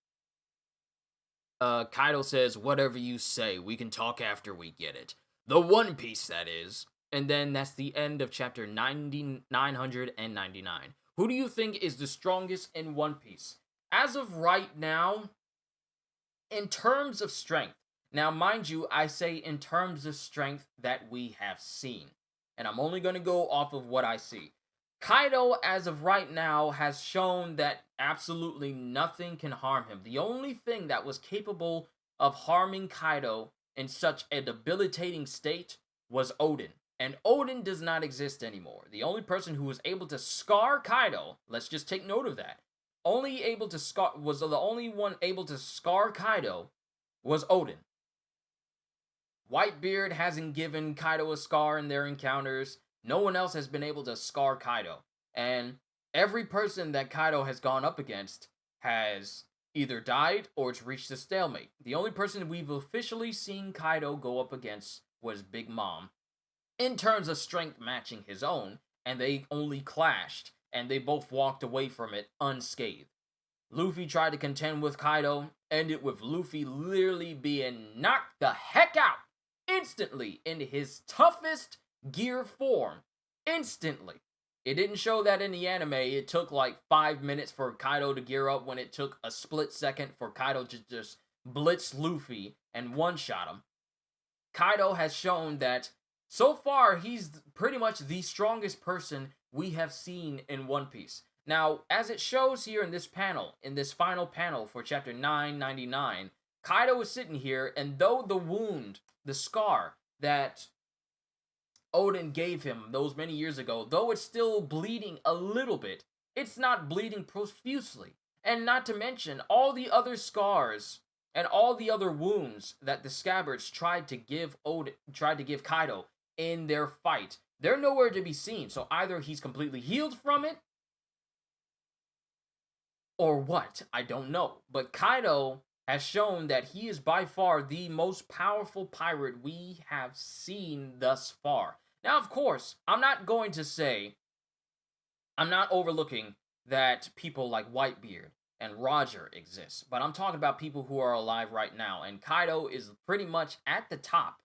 Kaido says, "Whatever you say, we can talk after we get it. The One Piece, that is." And then that's the end of chapter 999. Who do you think is the strongest in One Piece? As of right now, in terms of strength. Now, mind you, I say in terms of strength that we have seen. And I'm only going to go off of what I see. Kaido, as of right now, has shown that absolutely nothing can harm him. The only thing that was capable of harming Kaido in such a debilitating state was Odin. And Odin does not exist anymore. The only person who was able to scar Kaido, let's just take note of that, the only one able to scar Kaido was Odin. Whitebeard hasn't given Kaido a scar in their encounters. No one else has been able to scar Kaido. And every person that Kaido has gone up against has either died or it's reached a stalemate. The only person we've officially seen Kaido go up against was Big Mom, in terms of strength matching his own, and they only clashed, and they both walked away from it unscathed. Luffy tried to contend with Kaido, ended with Luffy literally being knocked the heck out instantly in his toughest gear form. Instantly. It didn't show that in the anime. It took like 5 minutes for Kaido to gear up when it took a split second for Kaido to just blitz Luffy and one-shot him. Kaido has shown that so far he's pretty much the strongest person we have seen in One Piece. Now, as it shows here in this panel, in this final panel for chapter 999, Kaido is sitting here, and though the wound, the scar that Odin gave him those many years ago, though it's still bleeding a little bit, it's not bleeding profusely. And not to mention all the other scars and all the other wounds that the scabbards tried to give Kaido in their fight. They're nowhere to be seen. So either he's completely healed from it, or what, I don't know. But Kaido has shown that he is by far the most powerful pirate we have seen thus far. Now, of course, I'm not overlooking that people like Whitebeard and Roger exist, but I'm talking about people who are alive right now, and Kaido is pretty much at the top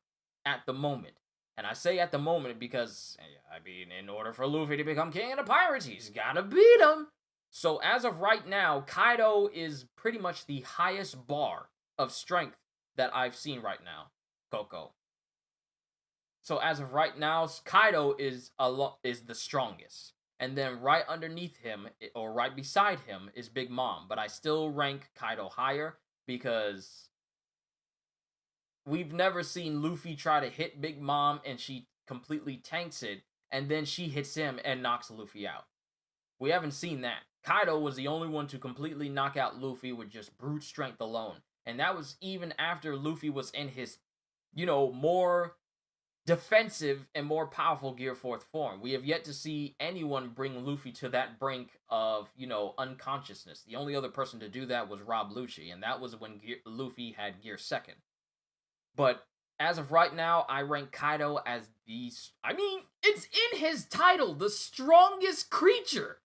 at the moment. And I say at the moment because, in order for Luffy to become king of the pirates, he's gotta beat him. So as of right now, Kaido is pretty much the highest bar of strength that I've seen right now, Coco. So as of right now, Kaido is the strongest. And then right underneath him, or right beside him, is Big Mom. But I still rank Kaido higher because we've never seen Luffy try to hit Big Mom and she completely tanks it, and then she hits him and knocks Luffy out. We haven't seen that. Kaido was the only one to completely knock out Luffy with just brute strength alone. And that was even after Luffy was in his, more defensive and more powerful Gear 4th form. We have yet to see anyone bring Luffy to that brink of, unconsciousness. The only other person to do that was Rob Lucci, and that was when Luffy had Gear 2nd. But as of right now, I rank Kaido as it's in his title, the strongest creature.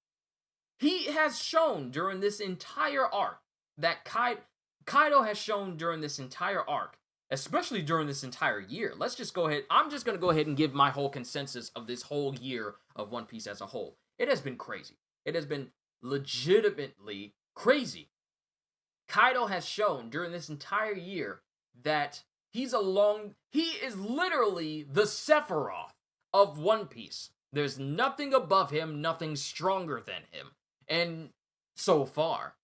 He has shown during this entire arc that Kaido has shown during this entire arc, especially during this entire year. I'm just going to go ahead and give my whole consensus of this whole year of One Piece as a whole. It has been crazy. It has been legitimately crazy. Kaido has shown during this entire year that he is literally the Sephiroth of One Piece. There's nothing above him, nothing stronger than him. And so far.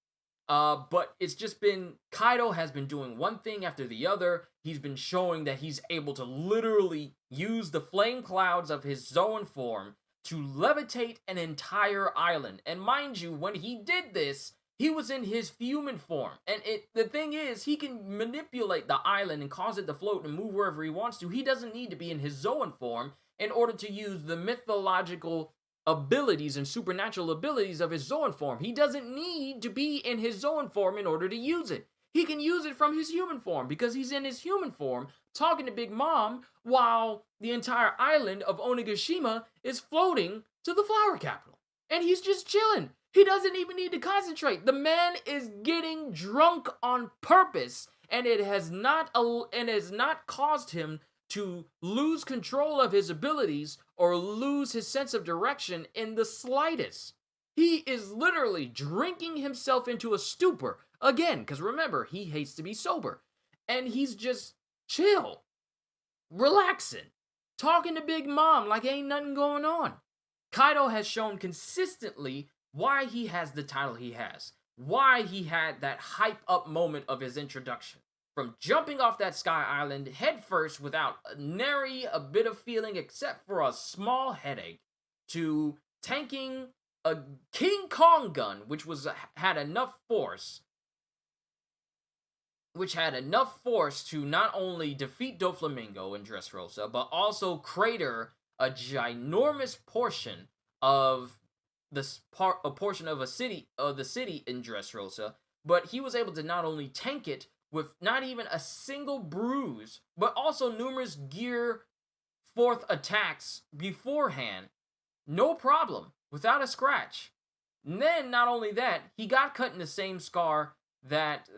But it's just been, Kaido has been doing one thing after the other. He's been showing that he's able to literally use the flame clouds of his Zoan form to levitate an entire island. And mind you, when he did this, he was in his human form. And the thing is, he can manipulate the island and cause it to float and move wherever he wants to. He doesn't need to be in his Zoan form in order to use the mythological abilities and supernatural abilities of his Zoan form. He doesn't need to be in his Zoan form in order to use it. He can use it from his human form because he's in his human form talking to Big Mom while the entire island of Onigashima is floating to the flower capital. And he's just chilling. He doesn't even need to concentrate. The man is getting drunk on purpose, and it has not caused him to lose control of his abilities or lose his sense of direction in the slightest. He is literally drinking himself into a stupor. Again, because remember, he hates to be sober. And he's just chill, relaxing, talking to Big Mom like ain't nothing going on. Kaido has shown consistently why he has the title he has. Why he had that hype up moment of his introduction. From jumping off that sky island head first without nary a bit of feeling except for a small headache, to tanking a King Kong gun, which had enough force to not only defeat Doflamingo and Dressrosa, but also crater a ginormous portion of the city in Dressrosa. But he was able to not only tank it with not even a single bruise, but also numerous Gear 4th attacks beforehand. No problem, without a scratch. And then, not only that, he got cut in the same scar that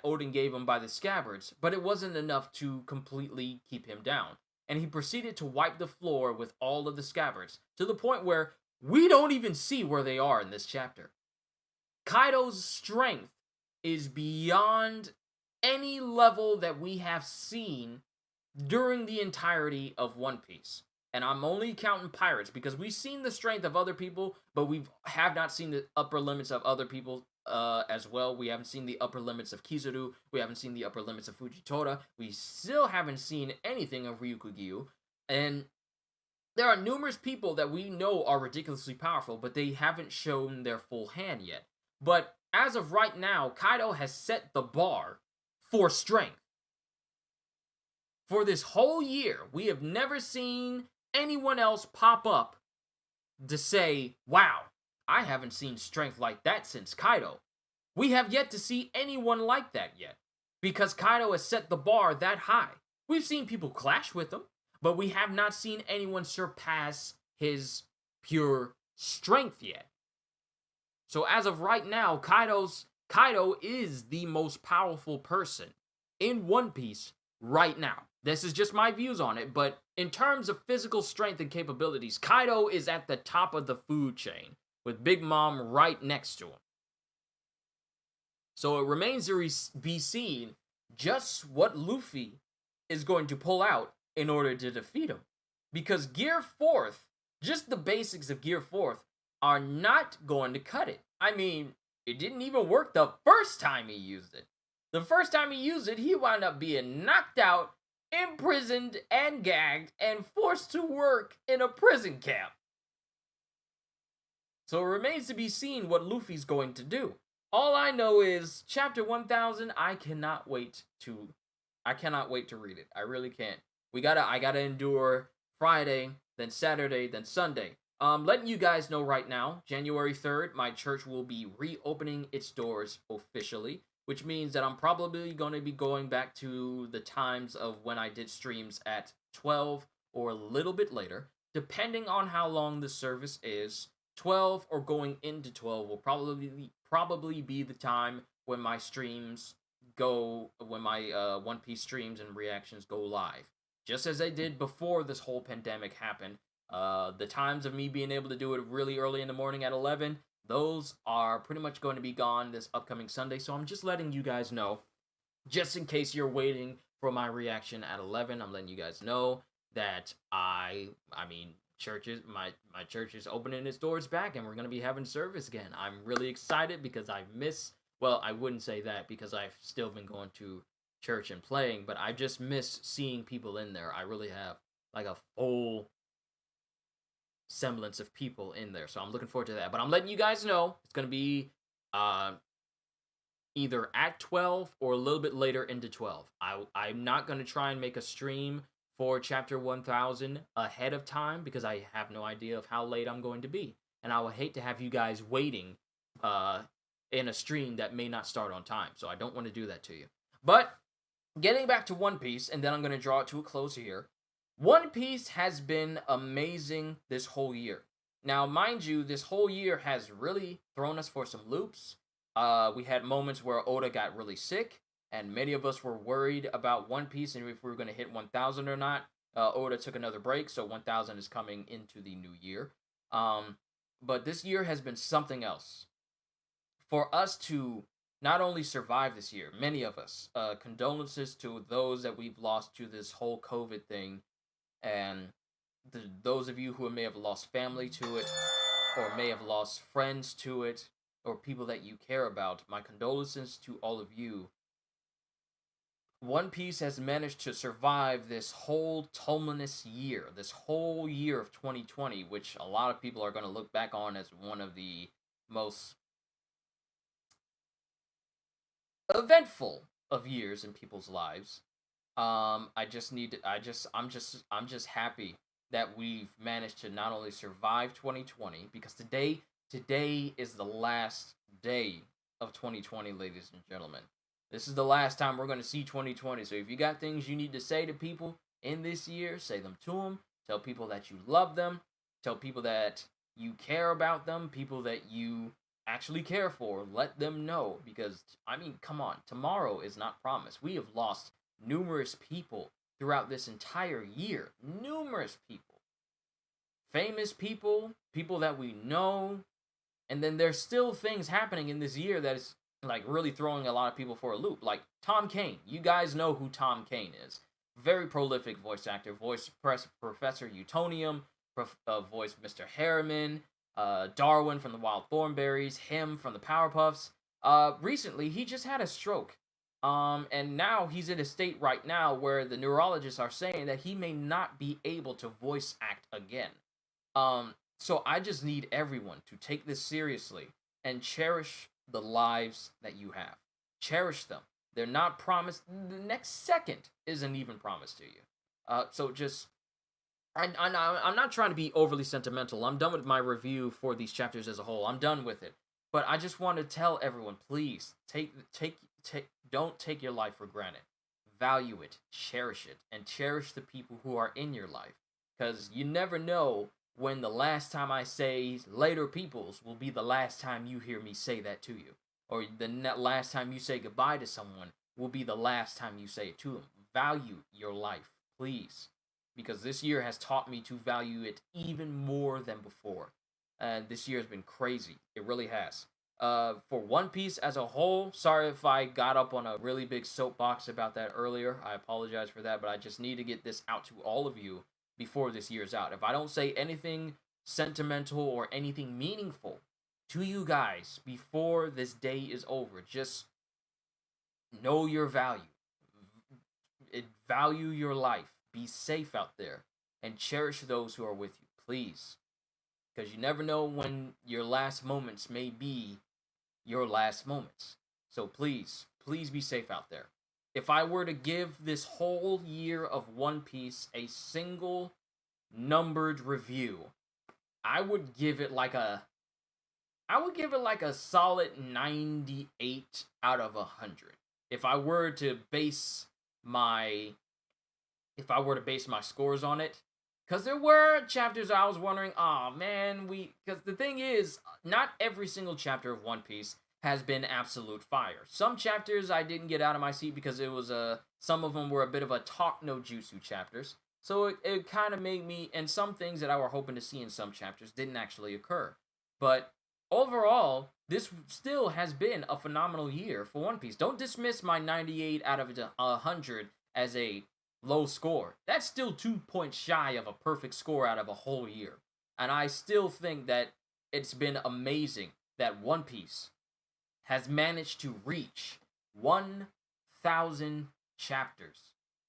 Odin gave him by the scabbards, but it wasn't enough to completely keep him down. And he proceeded to wipe the floor with all of the scabbards, to the point where we don't even see where they are in this chapter. Kaido's strength is beyond any level that we have seen during the entirety of One Piece. And I'm only counting pirates because we've seen the strength of other people, but we have not seen the upper limits of other people as well. We haven't seen the upper limits of Kizaru. We haven't seen the upper limits of Fujitora. We still haven't seen anything of Ryukugyu. And there are numerous people that we know are ridiculously powerful, but they haven't shown their full hand yet. But as of right now, Kaido has set the bar for strength. For this whole year, we have never seen anyone else pop up to say, wow, I haven't seen strength like that since Kaido. We have yet to see anyone like that yet, because Kaido has set the bar that high. We've seen people clash with him, but we have not seen anyone surpass his pure strength yet. So as of right now, Kaido is the most powerful person in One Piece right now. This is just my views on it, but in terms of physical strength and capabilities, Kaido is at the top of the food chain, with Big Mom right next to him. So it remains to be seen just what Luffy is going to pull out in order to defeat him. Because Gear 4th, just the basics of Gear 4th, are not going to cut it. I mean, it didn't even work the first time he used it. The first time he used it, he wound up being knocked out, imprisoned, and gagged, and forced to work in a prison camp. So it remains to be seen what Luffy's going to do. All I know is, Chapter 1000, I cannot wait to read it. I really can't. I gotta endure Friday, then Saturday, then Sunday. Letting you guys know right now, January 3rd, my church will be reopening its doors officially, which means that I'm probably going to be going back to the times of when I did streams at 12 or a little bit later, depending on how long the service is. 12 or going into 12 will probably be the time when my One Piece streams and reactions go live. Just as they did before this whole pandemic happened. The times of me being able to do it really early in the morning at 11, those are pretty much going to be gone this upcoming Sunday. So I'm just letting you guys know, just in case you're waiting for my reaction at 11. I'm letting you guys know that I mean, churches, my church is opening its doors back, and we're gonna be having service again. I'm really excited because I miss. Well, I wouldn't say that because I've still been going to church and playing, but I just miss seeing people in there. I really have like a full semblance of people in there, so I'm looking forward to that. But I'm letting you guys know it's gonna be uh either at 12 or a little bit later into 12. I'm not going to try and make a stream for chapter 1000 ahead of time because I have no idea of how late I'm going to be. And I would hate to have you guys waiting in a stream that may not start on time. So I don't want to do that to you. But getting back to One Piece, and then I'm going to draw it to a close here. One Piece has been amazing this whole year. Now, mind you, this whole year has really thrown us for some loops. We had moments where Oda got really sick, and many of us were worried about One Piece and if we were going to hit 1,000 or not. Oda took another break, so 1,000 is coming into the new year. But this year has been something else. For us to not only survive this year, many of us, condolences to those that we've lost to this whole COVID thing, and those of you who may have lost family to it, or may have lost friends to it, or people that you care about, my condolences to all of you. One Piece has managed to survive this whole tumultuous year, this whole year of 2020, which a lot of people are going to look back on as one of the most eventful of years in people's lives. I'm just happy that we've managed to not only survive 2020, because today is the last day of 2020, ladies and gentlemen. This is the last time we're going to see 2020. So if you got things you need to say to people in this year, say them to them. Tell people that you love them. Tell people that you care about them. People that you actually care for. Let them know. Because, I mean, come on. Tomorrow is not promised. We have lost numerous people throughout this entire year. Numerous people. Famous people. People that we know. And then there's still things happening in this year that is like really throwing a lot of people for a loop. Like Tom Kane. You guys know who Tom Kane is. Very prolific voice actor. Voice Professor Utonium. Voice Mr. Harriman. Darwin from the Wild Thornberries. Him from the Powerpuffs. Recently, he just had a stroke. And now he's in a state right now where the neurologists are saying that he may not be able to voice act again. So I just need everyone to take this seriously and cherish the lives that you have. Cherish them. They're not promised. The next second isn't even promised to you. So just, I'm not trying to be overly sentimental. I'm done with my review for these chapters as a whole. I'm done with it. But I just want to tell everyone, please, don't take your life for granted. Value it, cherish it, and cherish the people who are in your life. Because you never know when the last time I say later peoples will be the last time you hear me say that to you. Or the last time you say goodbye to someone will be the last time you say it to them. Value your life, please. Because this year has taught me to value it even more than before. This year has been crazy. It really has. For One Piece as a whole, sorry if I got up on a really big soapbox about that earlier. I apologize for that, but I just need to get this out to all of you before this year's out. If I don't say anything sentimental or anything meaningful to you guys before this day is over, just know your value. Value your life. Be safe out there. And cherish those who are with you, please. Because you never know when your last moments may be your last moments. So please, please be safe out there. If I were to give this whole year of One Piece a single numbered review, I would give it like a solid 98 out of 100. If I were to base my scores on it. Because there were chapters I was wondering, because the thing is, not every single chapter of One Piece has been absolute fire. Some chapters I didn't get out of my seat because it was some of them were a bit of a talk no jutsu chapters. So it kind of made me, and some things that I were hoping to see in some chapters didn't actually occur. But overall, this still has been a phenomenal year for One Piece. Don't dismiss my 98 out of 100 as a low score. That's still 2 points shy of a perfect score out of a whole year. And I still think that it's been amazing that One Piece has managed to reach 1,000 chapters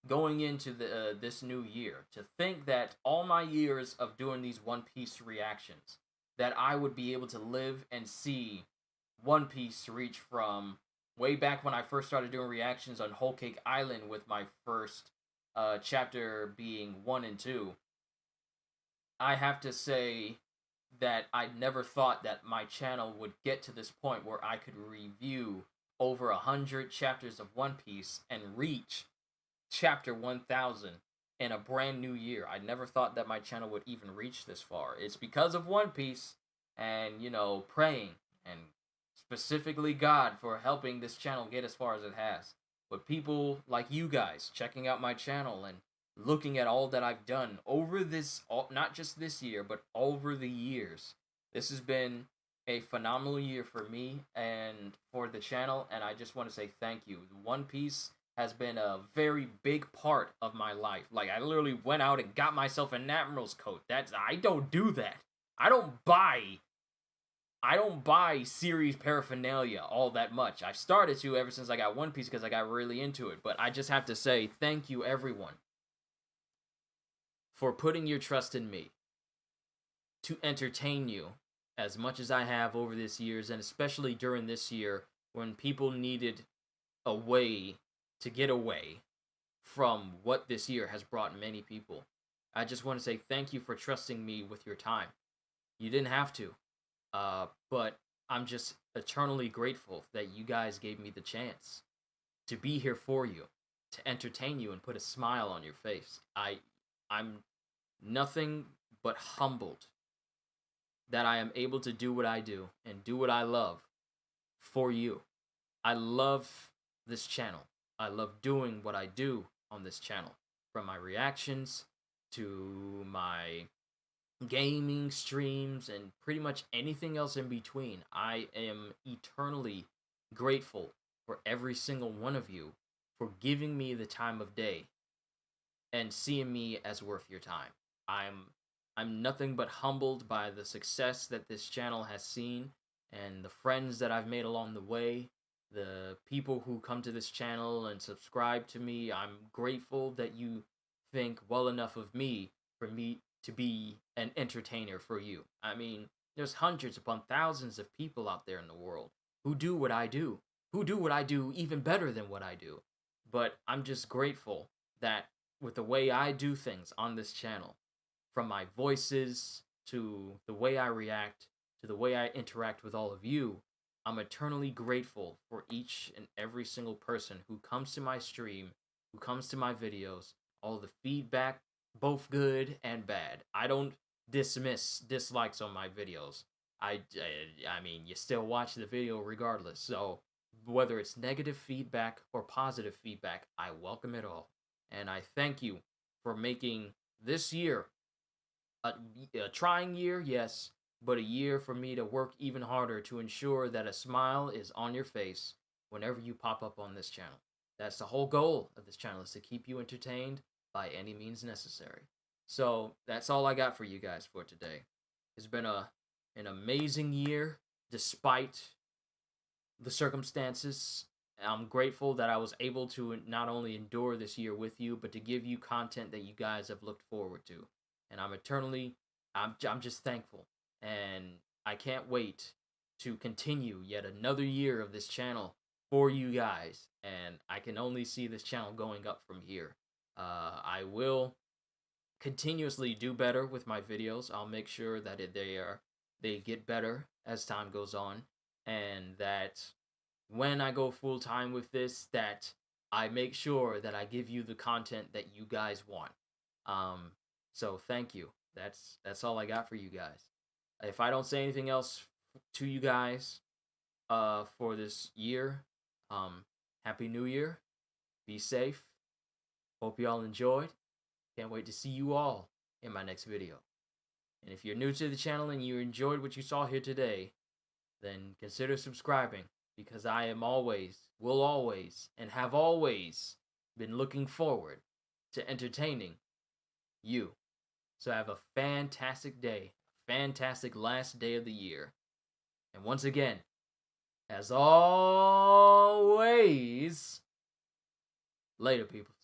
going into this new year. To think that all my years of doing these One Piece reactions, that I would be able to live and see One Piece reach from way back when I first started doing reactions on Whole Cake Island, with my first chapter being 1 and 2. I have to say that I never thought that my channel would get to this point where I could review over 100 chapters of One Piece and reach chapter 1000 in a brand new year. I never thought that my channel would even reach this far. It's because of One Piece and, praying, and specifically God for helping this channel get as far as it has. But people like you guys checking out my channel and looking at all that I've done over this, not just this year, but over the years. This has been a phenomenal year for me and for the channel, and I just want to say thank you. One Piece has been a very big part of my life. Like, I literally went out and got myself an admiral's coat. I don't do that. I don't buy series paraphernalia all that much. I've started to ever since I got One Piece because I got really into it. But I just have to say thank you, everyone, for putting your trust in me to entertain you as much as I have over this years, and especially during this year when people needed a way to get away from what this year has brought many people. I just want to say thank you for trusting me with your time. You didn't have to, but I'm just eternally grateful that you guys gave me the chance to be here for you, to entertain you and put a smile on your face. I'm nothing but humbled that I am able to do what I do and do what I love for you. I love this channel. I love doing what I do on this channel, from my reactions to my gaming streams and pretty much anything else in between. I am eternally grateful for every single one of you for giving me the time of day and seeing me as worth your time. I'm nothing but humbled by the success that this channel has seen and the friends that I've made along the way, the people who come to this channel and subscribe to me. I'm grateful that you think well enough of me for me to be an entertainer for you. I mean, there's hundreds upon thousands of people out there in the world who do what I do, even better than what I do. But I'm just grateful that with the way I do things on this channel, from my voices to the way I react to the way I interact with all of you, I'm eternally grateful for each and every single person who comes to my stream, who comes to my videos, all the feedback, both good and bad. I don't dismiss dislikes on my videos. I mean, you still watch the video regardless. So whether it's negative feedback or positive feedback, I welcome it all. And I thank you for making this year a trying year, yes, but a year for me to work even harder to ensure that a smile is on your face whenever you pop up on this channel. That's the whole goal of this channel, is to keep you entertained by any means necessary. So that's all I got for you guys for today. It's been an amazing year despite the circumstances. I'm grateful that I was able to not only endure this year with you, but to give you content that you guys have looked forward to. And I'm just thankful. And I can't wait to continue yet another year of this channel for you guys. And I can only see this channel going up from here. I will continuously do better with my videos. I'll make sure that they get better as time goes on, and that when I go full time with this, that I make sure that I give you the content that you guys want. So thank you. That's all I got for you guys. If I don't say anything else to you guys for this year, Happy New Year. Be safe. Hope you all enjoyed. Can't wait to see you all in my next video. And if you're new to the channel and you enjoyed what you saw here today, then consider subscribing, because I am always, will always, and have always been looking forward to entertaining you. So have a fantastic day, fantastic last day of the year. And once again, as always, later, people.